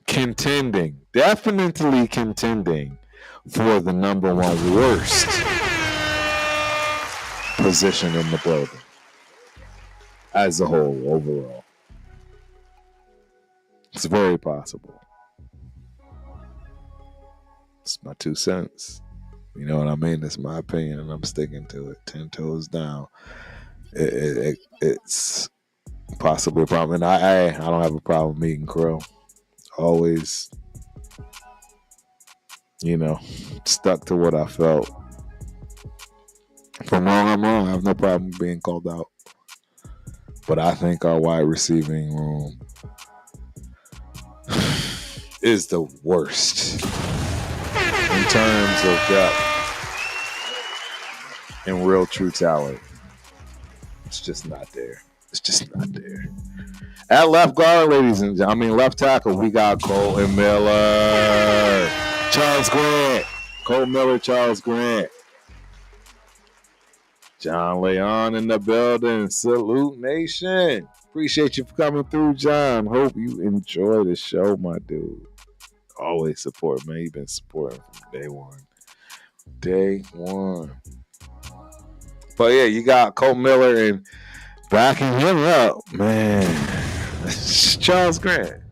contending for the number 1 worst position in the building as a whole, overall. It's very possible. It's my 2 cents. You know what I mean? It's my opinion, and I'm sticking to it. 10 toes down. It's possibly a problem. And I don't have a problem eating crow. Always, stuck to what I felt. If I'm wrong, I'm wrong. I have no problem being called out. But I think our wide receiving room is the worst in terms of depth and real true talent. It's just not there. At left guard, left tackle, we got Colton Miller, Charles Grant. Colton Miller, Charles Grant. John Leon in the building. Salute Nation. Appreciate you for coming through, John. Hope you enjoy the show, my dude. Always support, man. You've been supporting from day one. But yeah, you got Colton Miller and backing him up, man. Charles Grant.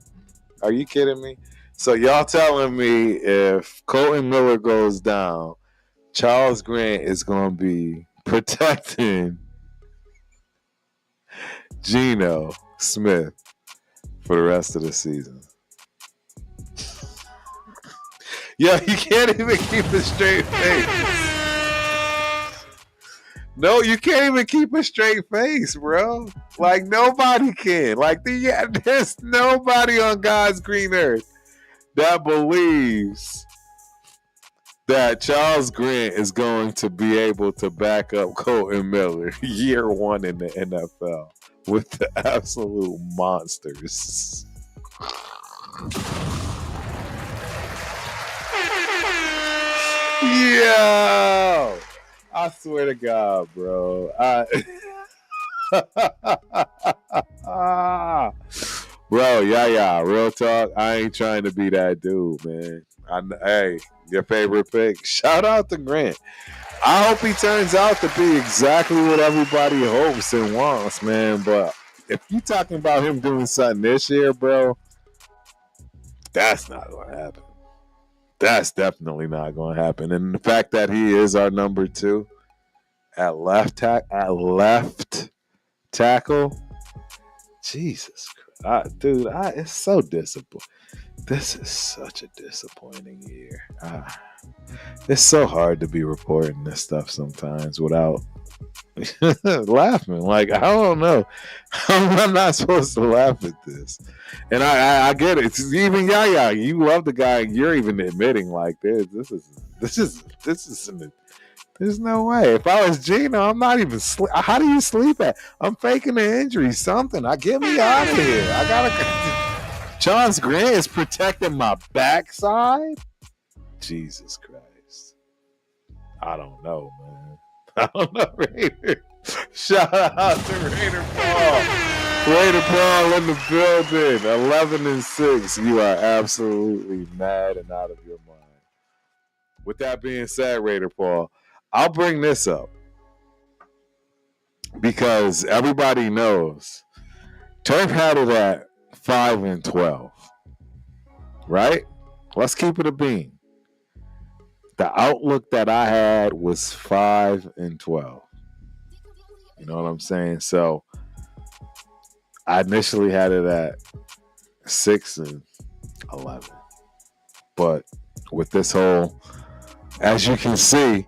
Are you kidding me? So y'all telling me if Colton Miller goes down, Charles Grant is going to be protecting Geno Smith for the rest of the season. Yo, you can't even keep a straight face. No, you can't even keep a straight face, bro. Like, nobody can. Like, there's nobody on God's green earth that believes that Charles Grant is going to be able to back up Colton Miller year 1 in the NFL with the absolute monsters. Yo! I swear to God, bro. Bro, yeah, real talk. I ain't trying to be that dude, man. Hey, your favorite pick. Shout out to Grant. I hope he turns out to be exactly what everybody hopes and wants, man. But if you talking about him doing something this year, bro, that's not going to happen. That's definitely not going to happen. And the fact that he is our number 2 at left tackle, Jesus Christ, dude, it's so disappointing. This is such a disappointing year. It's so hard to be reporting this stuff sometimes without laughing. Like, I don't know. I'm not supposed to laugh at this. And I get it. It's even Yaya, you love the guy, and you're even admitting like this isn't. There's no way. If I was Geno, I'm not even sleep. How do you sleep at? I'm faking an injury, something. Get me out of here. I gotta. Charles Grant is protecting my backside. Jesus Christ. I don't know, man. I don't know, Raider. Shout out to Raider Paul. Raider Paul in the building. 11-6. You are absolutely mad and out of your mind. With that being said, Raider Paul, I'll bring this up because everybody knows Turf had it at 5-12. Right? Let's keep it a bean. The outlook that I had was 5-12. You know what I'm saying? So I initially had it at 6-11. But with this whole, as you can see,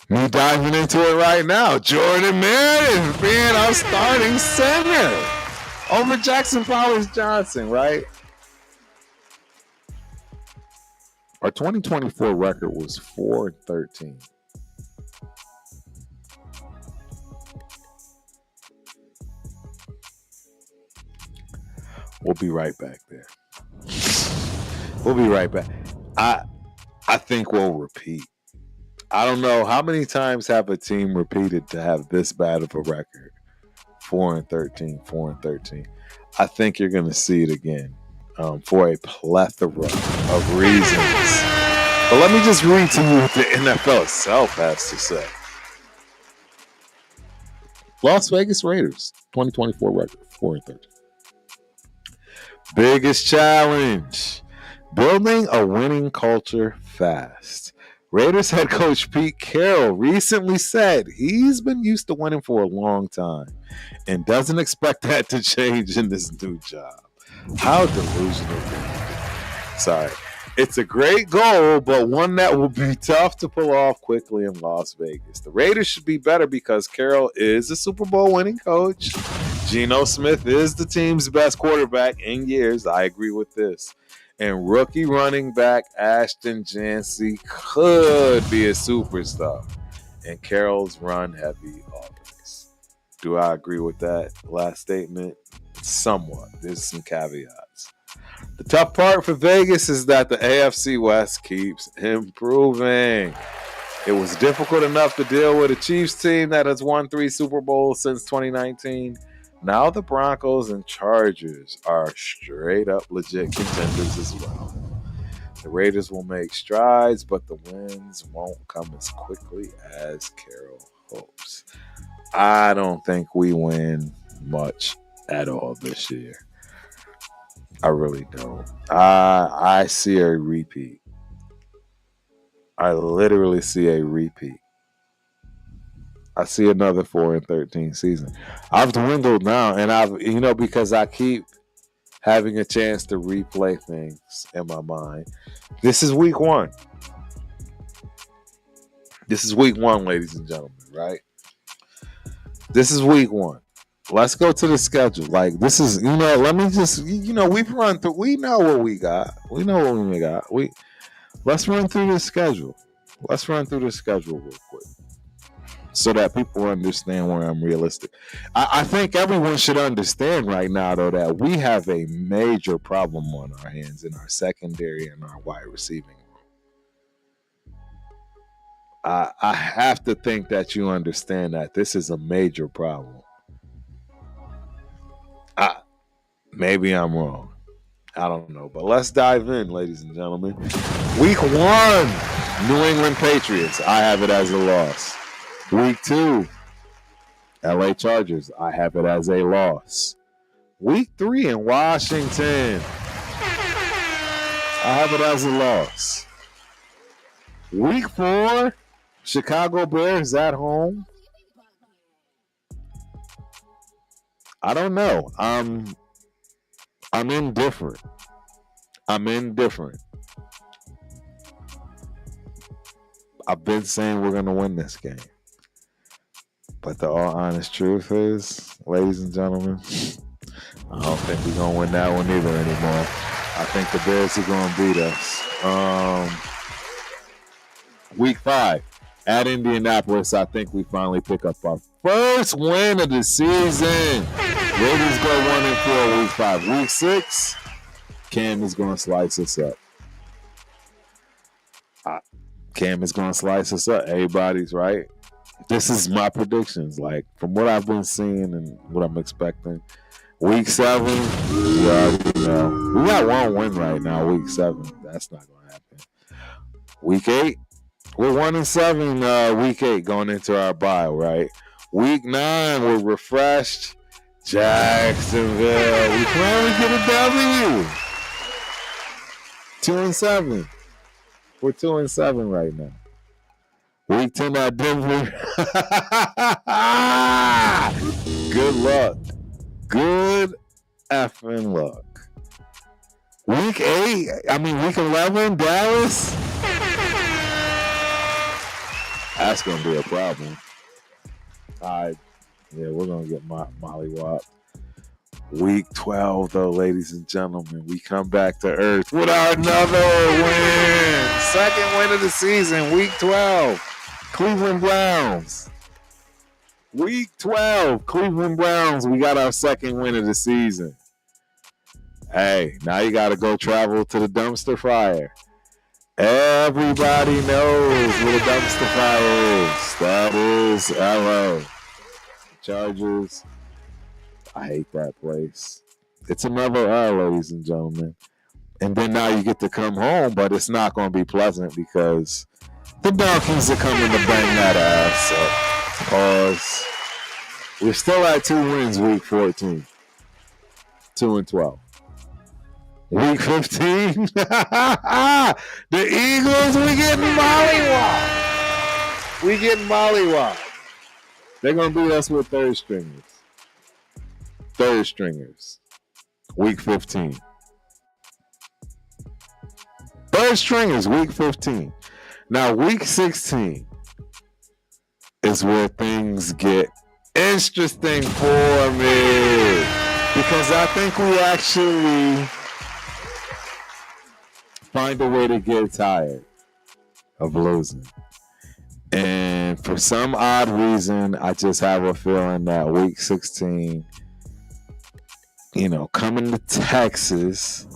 me diving into it right now, Jordan Meredith being our starting center over Jackson Powers Johnson, right? Our 2024 record was 4-13. We'll be right back there. We'll be right back. I think we'll repeat. I don't know how many times have a team repeated to have this bad of a record. 4-13, 4-13. I think you're going to see it again for a plethora of reasons. But let me just read to you what the NFL itself has to say. Las Vegas Raiders, 2024 record, 4-13. Biggest challenge, building a winning culture fast. Raiders head coach Pete Carroll recently said he's been used to winning for a long time and doesn't expect that to change in this new job. How delusional. Sorry. It's a great goal, but one that will be tough to pull off quickly in Las Vegas. The Raiders should be better because Carroll is a Super Bowl winning coach. Geno Smith is the team's best quarterback in years. I agree with this. And rookie running back Ashton Jancy could be a superstar. And Carroll's run-heavy offense. Do I agree with that last statement? Somewhat. There's some caveats. The tough part for Vegas is that the AFC West keeps improving. It was difficult enough to deal with a Chiefs team that has won 3 Super Bowls since 2019. Now the Broncos and Chargers are straight up legit contenders as well. The Raiders will make strides, but the wins won't come as quickly as Carroll hopes. I don't think we win much at all this year. I really don't. I see a repeat. I literally see a repeat. I see another 4-13 season. I've dwindled now, and because I keep having a chance to replay things in my mind. This is week 1. This is week 1, ladies and gentlemen, right? This is week 1. Let's go to the schedule. Like, this is, let me just, we've run through, we know what we got. Let's run through the schedule. Let's run through the schedule real quick so that people understand where I'm realistic. I think everyone should understand right now, though, that we have a major problem on our hands in our secondary and our wide receiving room. I have to think that you understand that this is a major problem. Maybe I'm wrong. I don't know. But let's dive in, ladies and gentlemen. Week 1, New England Patriots. I have it as a loss. Week 2, LA Chargers. I have it as a loss. Week 3 in Washington. I have it as a loss. Week 4, Chicago Bears at home. I don't know. I'm indifferent. I've been saying we're going to win this game. But the all honest truth is, ladies and gentlemen, I don't think we're going to win that one either anymore. I think the Bears are going to beat us. Week 5, at Indianapolis, I think we finally pick up our first win of the season. Raiders go 1-4 week 5. Week 6, Cam is going to slice us up. Cam is going to slice us up. Everybody's right. This is my predictions. Like from what I've been seeing and what I'm expecting. Week 7, we already know. We got one win right now. Week 7, that's not gonna happen. Week 8, we're 1-7. Week 8 going into our bye, right? Week 9, we're refreshed. Jacksonville, we finally get a W. 2-7. We're 2-7 right now. Week 10 at Denver. Good luck. Good effing luck. Week 11, Dallas. That's gonna be a problem. We're gonna get mollywopped. Week 12, though, ladies and gentlemen, we come back to earth with another win. Second win of the season, Week 12. Cleveland Browns. Week 12, Cleveland Browns. We got our second win of the season. Hey, now you got to go travel to the dumpster fire. Everybody knows what a dumpster fire is. That is LO. Chargers. I hate that place. It's another L, ladies and gentlemen. And then now you get to come home, but it's not going to be pleasant because the Dolphins are coming to bang that ass. So, pause. We're still at 2 wins, Week 14. 2-12. Week 15. The Eagles, we getting mollywopped. We getting mollywopped. They're going to beat us with third stringers. Third stringers. Week 15. Third stringers, Week 15. Now, Week 16 is where things get interesting for me. Because I think we actually find a way to get tired of losing. And for some odd reason, I just have a feeling that Week 16, coming to Texas,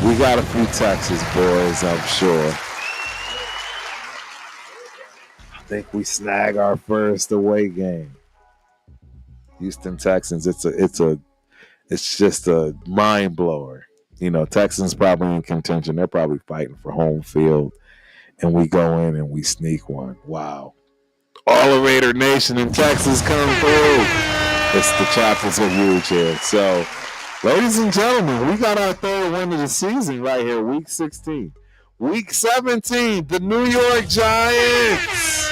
we got a few Texas boys, I'm sure. I think we snag our first away game. Houston Texans, it's just a mind blower. Texans probably in contention. They're probably fighting for home field. And we go in and we sneak one. Wow. All of Raider Nation in Texas come through. It's the chapters of huge here. So, ladies and gentlemen, we got our third win of the season right here, Week 16. Week 17, the New York Giants.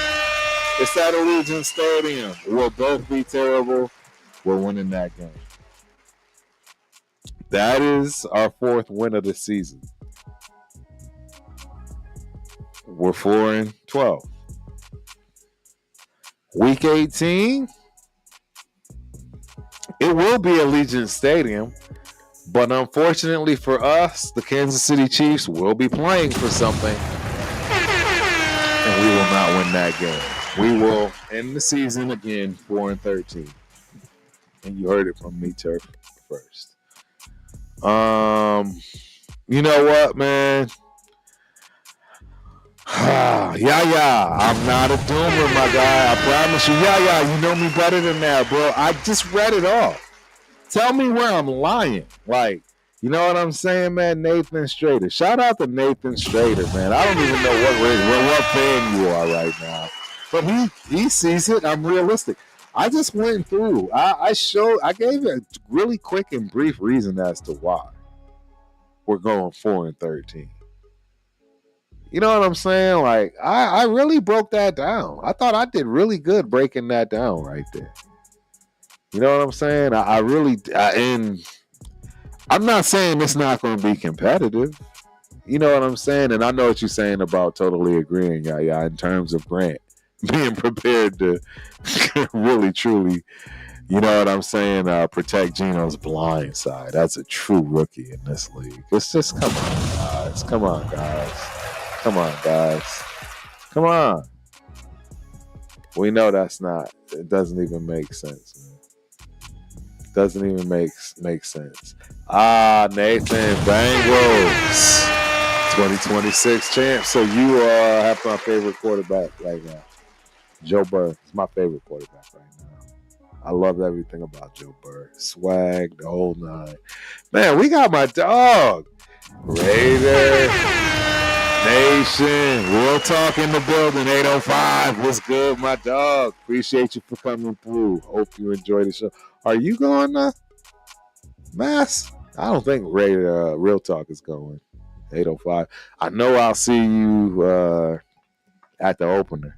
It's at Allegiant Stadium. We'll both be terrible. We're winning that game. That is our fourth win of the season. We're 4-12. Week 18, it will be Allegiant Stadium, but unfortunately for us, the Kansas City Chiefs will be playing for something, and we will not win that game. We will end the season again 4-13, and you heard it from me, Turf, first. You know what, man? I'm not a doomer, my guy. I promise you. You know me better than that, bro. I just read it off. Tell me where I'm lying. Like, you know what I'm saying, man? Nathan Strader. Shout out to Nathan Strader, man. I don't even know what fan you are right now. But he sees it. I'm realistic. I just went through. I gave a really quick and brief reason as to why we're going 4-13. You know what I'm saying? Like, I really broke that down. I thought I did really good breaking that down right there. You know what I'm saying? And I'm not saying it's not going to be competitive. You know what I'm saying? And I know what you're saying about totally agreeing, in terms of Grant being prepared to really, truly, you know what I'm saying, protect Geno's blind side. That's a true rookie in this league. It's just, come on, guys. Come on. We know it doesn't even make sense, man. Doesn't even make sense. Nathan, Bengals. 2026 champ. So you have my favorite quarterback right now. Joe Burrow is my favorite quarterback right now. I love everything about Joe Burrow. Swag, the whole nine. Man, we got my dog. Raider Nation. Real talk in the building, 805. What's good, my dog? Appreciate you for coming through. Hope you enjoy the show. Are you going to Mass? I don't think Raider Real Talk is going. 805. I know I'll see you at the opener.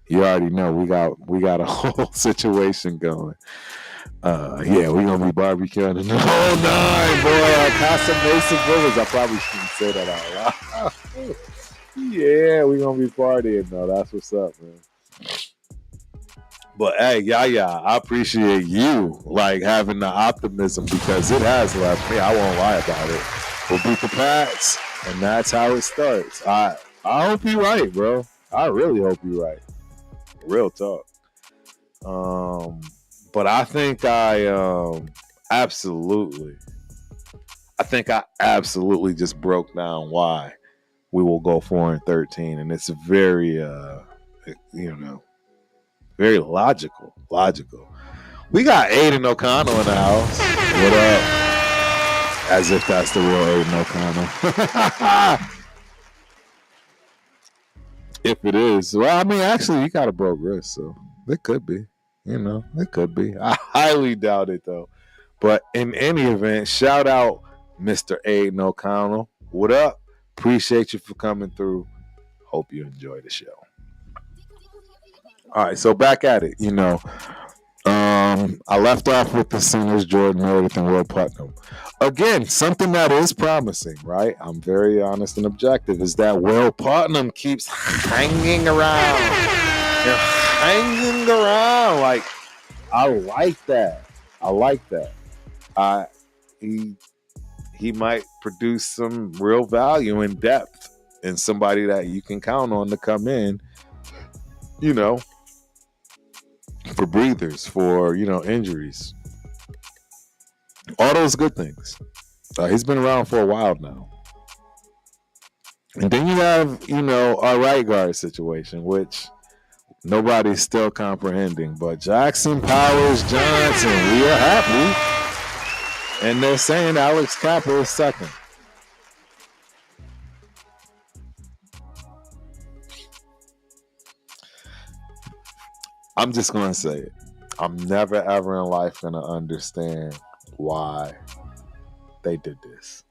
You already know we got a whole situation going. Yeah, we're gonna be barbecuing in the whole nine, boy. Casa Mesa Village. I probably shouldn't say that out loud. Yeah, we're gonna be partying though. That's what's up, man. But hey, yeah, I appreciate you like having the optimism because it has left me. I won't lie about it. We'll beat the Pats, and that's how it starts. I hope you're right, bro. I really hope you're right. Real talk. But I think I absolutely just broke down why we will go 4-13, and it's very very logical. We got Aiden O'Connell in the house. What up? As if that's the real Aiden O'Connell. If it is, well, I mean, actually, you got a broke wrist, so it could be. It could be. I highly doubt it, though. But in any event, shout out Mr. Aiden O'Connell. What up? Appreciate you for coming through. Hope you enjoy the show. All right, so back at it. I left off with the singers Jordan Meredith and Will Putnam. Again, something that is promising, right? I'm very honest and objective, is that Will Putnam keeps hanging around. Hanging around. Like, I like that. He might produce some real value and depth in somebody that you can count on to come in, for breathers, for, injuries. All those good things. He's been around for a while now. And then you have, our right guard situation, which nobody's still comprehending. But Jackson Powers Johnson, we are happy. And they're saying Alex Capper is second. I'm just going to say it. I'm never, ever in life going to understand why they did this.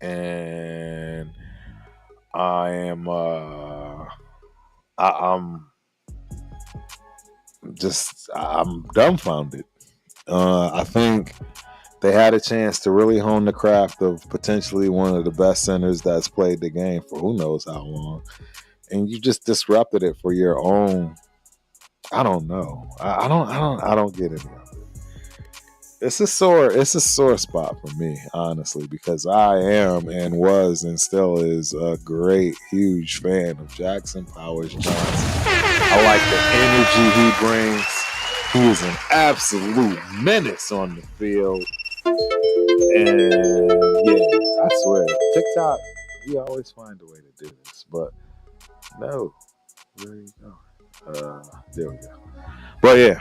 And I'm dumbfounded. I think they had a chance to really hone the craft of potentially one of the best centers that's played the game for who knows how long. And you just disrupted it for your own. I don't know. I don't get any of it. It's a sore spot for me, honestly, because I am and was and still is a great, huge fan of Jackson Powers Johnson. I like the energy he brings. He is an absolute menace on the field. And yeah, I swear, TikTok, you always find a way to do this, but no, where are you going? There we go. But yeah,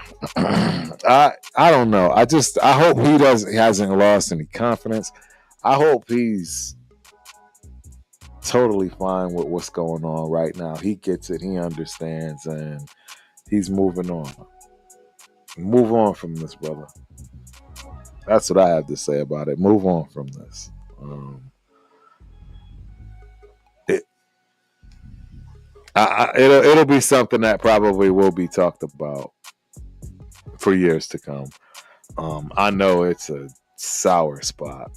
I don't know. I hope he hasn't lost any confidence. I hope he's totally fine with what's going on right now. He gets it. He understands, and he's moving on. Move on from this, brother. That's what I have to say about it. Move on from this. It'll be something that probably will be talked about for years to come. I know it's a sour spot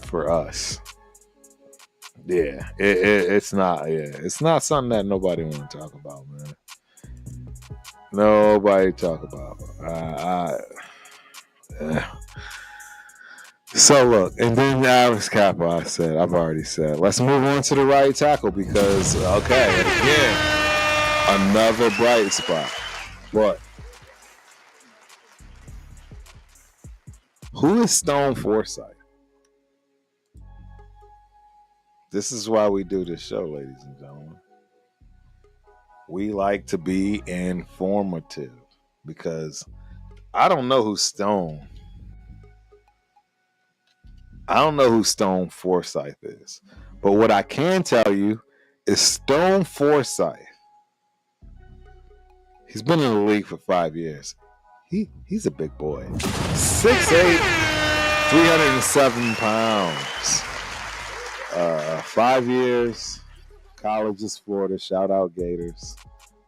for us. Yeah, it's not. Yeah, it's not something that nobody want to talk about, man. Nobody talk about. So look, and then Alex Kappa, I've already said. Let's move on to the right tackle because, okay, again, another bright spot. But who is Stone Forsythe? This is why we do this show, ladies and gentlemen. we like to be informative because I don't know who Stone. I don't know who Stone Forsyth is, but what I can tell you is Stone Forsyth. He's been in the league for 5 years. He's a big boy. 6'8", 307 pounds. 5 years. College is Florida. Shout out Gators.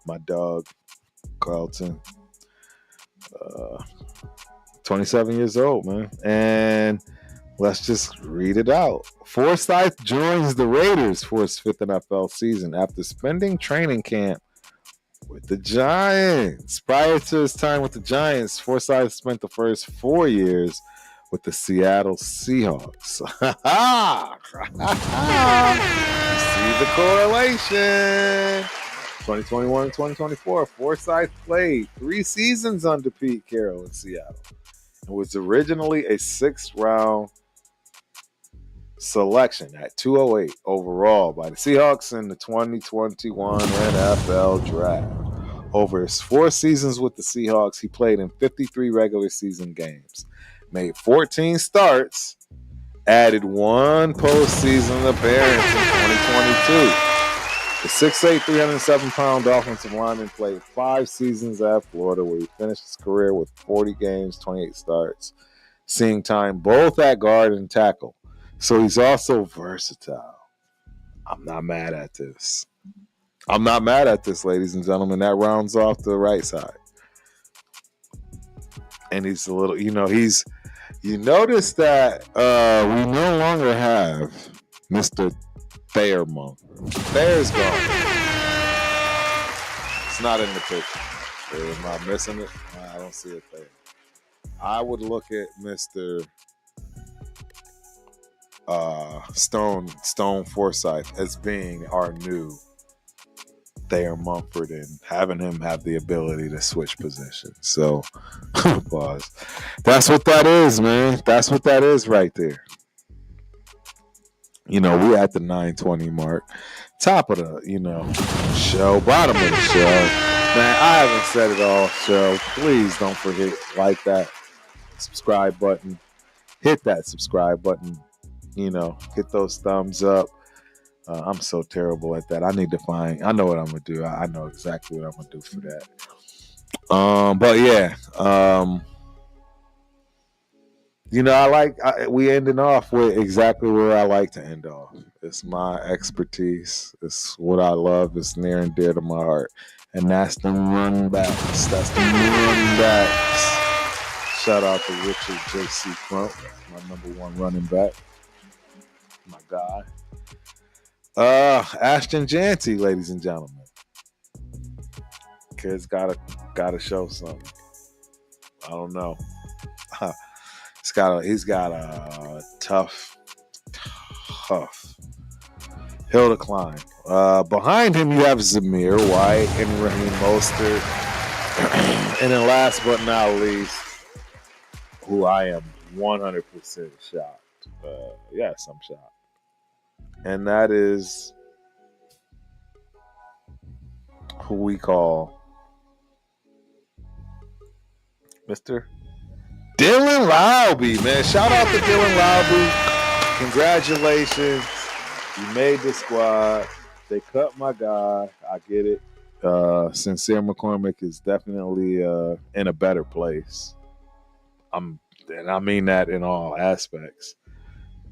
My dog, Carlton. 27 years old, man. And let's just read it out. Forsyth joins the Raiders for his 5th NFL season after spending training camp with the Giants. Prior to his time with the Giants, Forsyth spent the first 4 years with the Seattle Seahawks. You see the correlation. 2021 and 2024, Forsyth played 3 seasons under Pete Carroll in Seattle and was originally a 6th-round selection at 208 overall by the Seahawks in the 2021 NFL Draft. Over his 4 seasons with the Seahawks, he played in 53 regular season games, made 14 starts, added 1 postseason appearance in 2022. The 6'8", 307-pound offensive lineman played 5 seasons at Florida, where he finished his career with 40 games, 28 starts, seeing time both at guard and tackle. So he's also versatile. I'm not mad at this. Ladies and gentlemen. That rounds off the right side. And he's a little, you notice that we no longer have Mr. Thayer Monk. Thayer's gone. It's not in the picture. Am I missing it? I don't see it there. I would look at Mr. Stone Forsyth as being our new Thayer Mumford and having him have the ability to switch positions. So, pause. That's what that is, man. That's what that is right there. We at the 9:20 mark. Top of the, show. Bottom of the show. Man, I haven't said it all show. Please don't forget, like that subscribe button. Hit that subscribe button. Hit those thumbs up. I'm so terrible at that. I know what I'm going to do. I know exactly what I'm going to do for that. But yeah. We ending off with exactly where I like to end off. It's my expertise. It's what I love. It's near and dear to my heart. And that's the run backs. Shout out to Richard J.C. Crump, my number 1 running back. My guy. Ashton Janty, ladies and gentlemen. Kid's gotta show something. I don't know. He's got a tough hill to climb. Behind him, you have Zamir White and Raheem Mostert. And then last but not least, who I am 100% shocked. Yes, I'm shocked. And that is who we call Mr. Dylan Lowby, man. Shout out to Dylan Lowby. Congratulations. You made the squad. They cut my guy. I get it. Sincere McCormick is definitely in a better place. And I mean that in all aspects.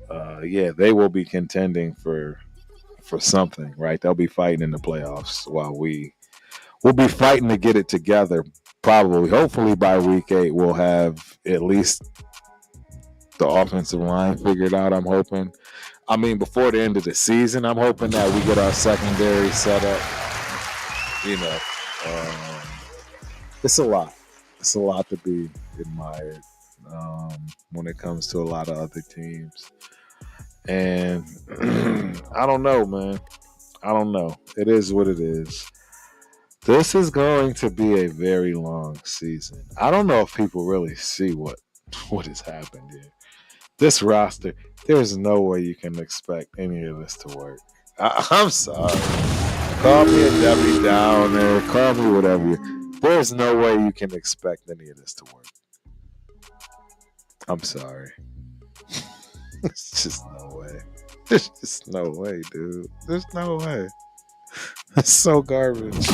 They will be contending for something, right? They'll be fighting in the playoffs while we'll be fighting to get it together. Probably, hopefully by week 8, we'll have at least the offensive line figured out. I'm hoping. I mean, before the end of the season, I'm hoping that we get our secondary set up. It's a lot. It's a lot to be admired when it comes to a lot of other teams. And I don't know, man. I don't know. It is what it is. This is going to be a very long season. I don't know if people really see what has happened here. This roster, there's no way you can expect any of this to work. I'm sorry. Call me a Debbie Downer. Call me whatever. There's no way you can expect any of this to work. I'm sorry. There's just no way. There's just no way, dude. There's no way. It's so garbage.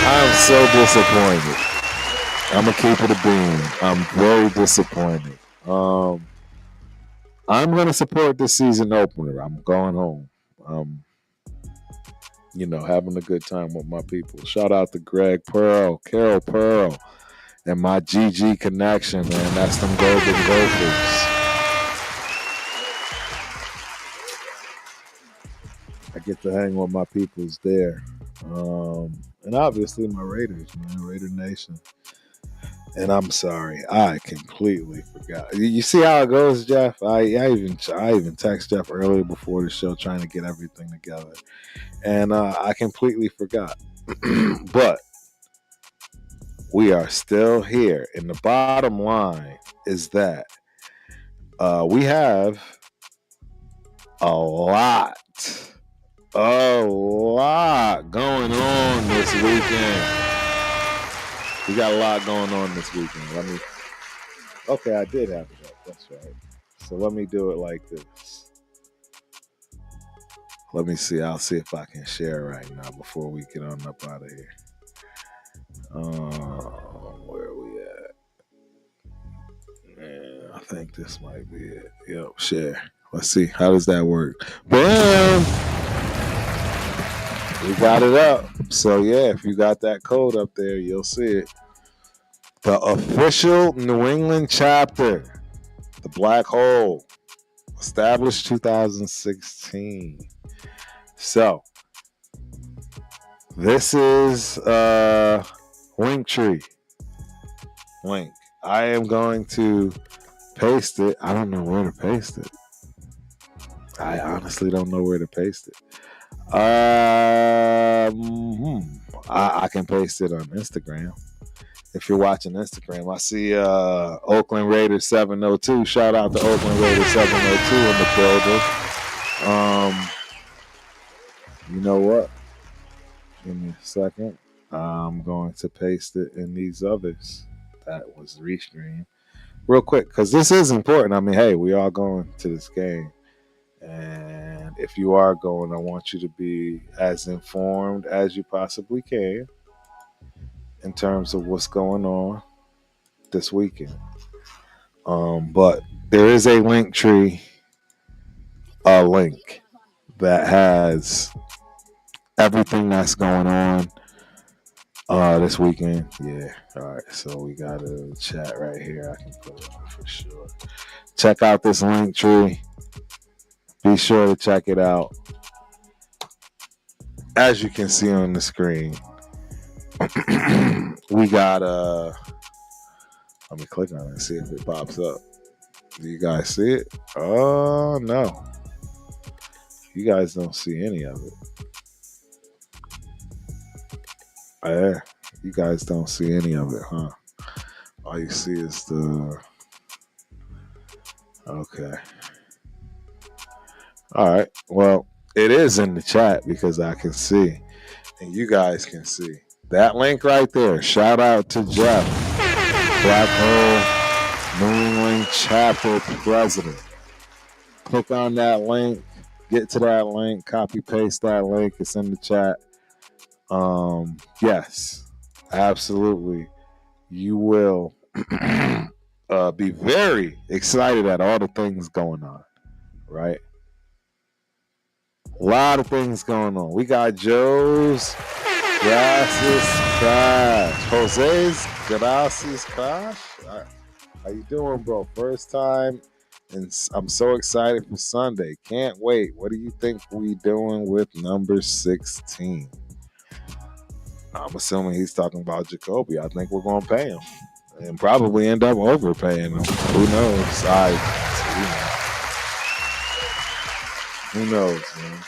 I'm so disappointed. I'm gonna keep it a bean. I'm very disappointed. I'm gonna support this season opener. I'm going home. Having a good time with my people. Shout out to Greg Pearl, Carol Pearl, and my GG connection, man. That's them Golden Gophers. I get to hang with my peoples there. And obviously my Raiders, man, Raider Nation. And I'm sorry, I completely forgot. You see how it goes, Jeff? I even text Jeff earlier before the show trying to get everything together. And I completely forgot. But we are still here. And the bottom line is that we have a lot going on this weekend. We got a lot going on this weekend. Okay, I did have it up. That's right. So let me do it like this. Let me see. I'll see if I can share right now before we get on up out of here. Where are we at? Yeah, I think this might be it. Yep, share. Let's see. How does that work? Bam! We got it up. So yeah, if you got that code up there, you'll see it. The official New England chapter, the Black Hole, established 2016. So this is Linktree. Link. I am going to paste it. I don't know where to paste it. I honestly don't know where to paste it. I can paste it on Instagram. If you're watching Instagram, I see Oakland Raiders 702. Shout out to Oakland Raiders 702 in the building. You know what? Give me a second. I'm going to paste it in these others. That was restream. Real quick, because this is important. I mean, hey, we are going to this game. And if you are going, I want you to be as informed as you possibly can in terms of what's going on this weekend. But there is a Linktree link that has everything that's going on this weekend. Yeah. All right. So we got a chat right here. I can put it up for sure. Check out this Linktree. Be sure to check it out. As you can see on the screen, we got let me click on it and see if it pops up. Do you guys see it? Oh no. You guys don't see any of it. Yeah, you guys don't see any of it, huh? All you see is the... Okay. All right. Well, it is in the chat because I can see, and you guys can see. That link right there. Shout out to Jeff, Black Hole New England Chapter President. Click on that link. Get to that link. Copy paste that link. It's in the chat. Yes, absolutely. You will be very excited at all the things going on, right? A lot of things going on. We got Joe's Gracias Crash. Jose's Gracias Crash. Right. How you doing, bro? First time, and I'm so excited for Sunday. Can't wait. What do you think we doing with number 16? I'm assuming he's talking about Jacoby. I think we're going to pay him and probably end up overpaying him. Who knows? Who knows, man?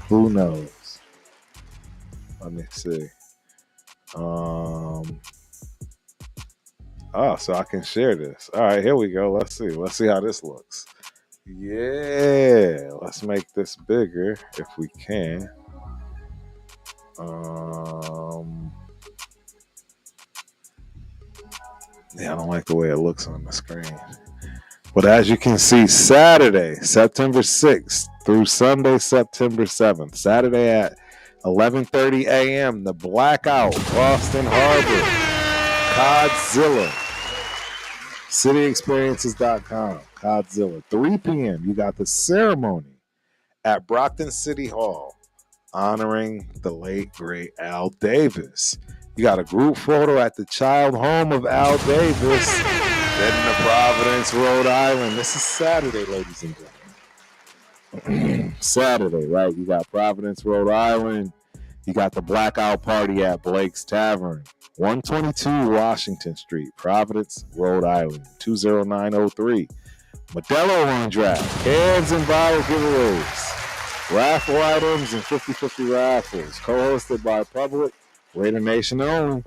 Who knows? Let me see. So I can share this. All right, here we go. Let's see. Let's see how this looks. Yeah, let's make this bigger if we can. Yeah, I don't like the way it looks on the screen. But as you can see, Saturday, September 6th through Sunday, September 7th. Saturday at 11:30 a.m., the Blackout, Boston Harbor, Codzilla, cityexperiences.com, Codzilla. 3 p.m., you got the ceremony at Brockton City Hall, honoring the late, great Al Davis. You got a group photo at the child home of Al Davis, heading to Providence, Rhode Island. This is Saturday, ladies and gentlemen. Saturday, right? You got Providence, Rhode Island. You got the Blackout Party at Blake's Tavern, 122 Washington Street, Providence, Rhode Island, 20903. Modelo on draft, cans and bottle giveaways, raffle items and 50-50 raffles, co-hosted by Public, Raider Nation only,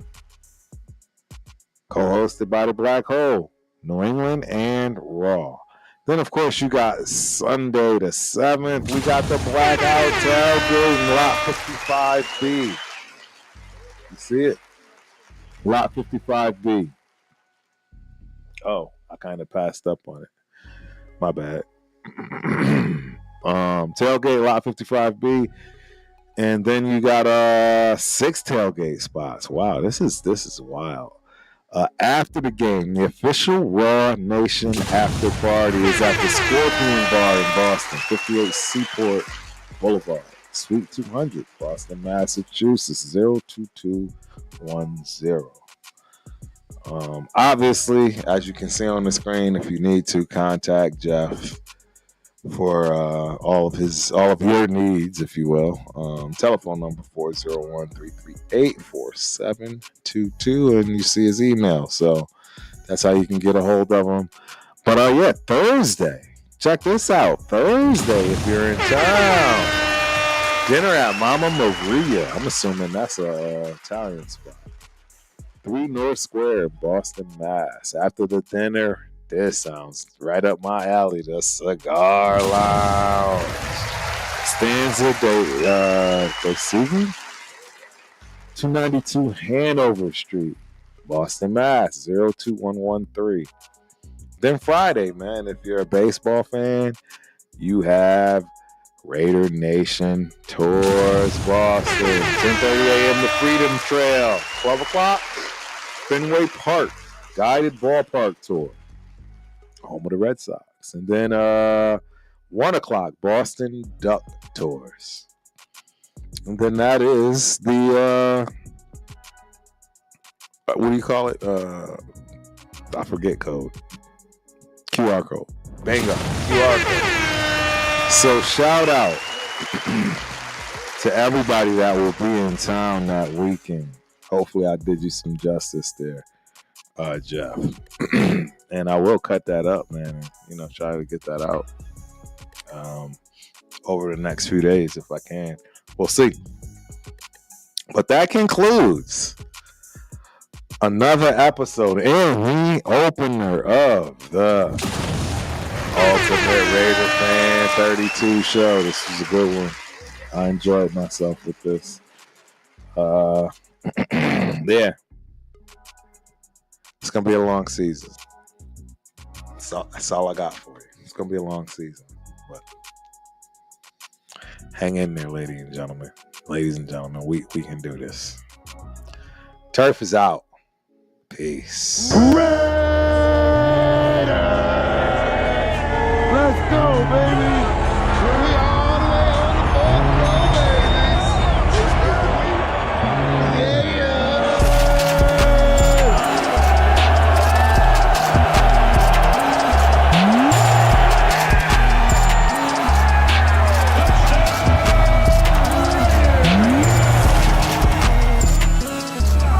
co-hosted by the Black Hole, New England, and Raw. Then, of course, you got Sunday the 7th. We got the Blackout Tailgate, Lot 55B. You see it? Lot 55B. Oh, I kind of passed up on it. My bad. Tailgate, Lot 55B. And then you got 6 tailgate spots. Wow, this is wild. After the game, the official Raw Nation after party is at the Scorpion Bar in Boston, 58 Seaport Boulevard, Suite 200, Boston, Massachusetts, 02210. Obviously, as you can see on the screen, if you need to contact Jeff for all of your needs, if you will. Telephone number 401-338-4722, and you see his email. So that's how you can get a hold of him. But yeah, Thursday. Check this out. Thursday, if you're in town, dinner at Mama Maria. I'm assuming that's a Italian spot. 3 North Square, Boston, Mass. After the dinner, this sounds right up my alley. The Cigar Lounge. Stanza de Season? 292 Hanover Street, Boston, Mass. 02113. Then Friday, man, if you're a baseball fan, you have Raider Nation Tours Boston. 10:30 a.m. the Freedom Trail. 12 o'clock, Fenway Park Guided Ballpark Tour, home of the Red Sox. And then 1 o'clock, Boston Duck Tours. And then that is the, what do you call it? I forget code. QR code. Bingo. QR code. So shout out to everybody that will be in town that weekend. Hopefully I did you some justice there, Jeff. And I will cut that up, man. And, try to get that out over the next few days if I can. We'll see. But that concludes another episode and re-opener of the Ultimate Raider Fan 32 show. This was a good one. I enjoyed myself with this. Yeah. It's going to be a long season. That's all I got for you. It's going to be a long season. But hang in there, ladies and gentlemen. Ladies and gentlemen, we can do this. Turf is out. Peace. Let's go, baby. We all the way on the fourth row, baby.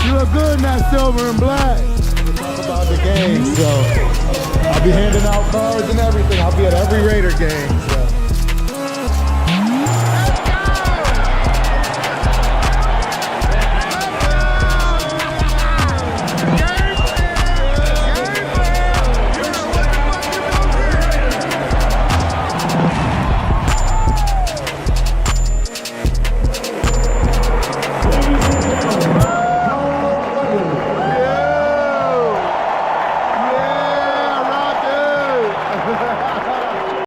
You look good in that silver and black. Talk about the game, so I'll be handing out cards and everything. I'll be at every Raider game.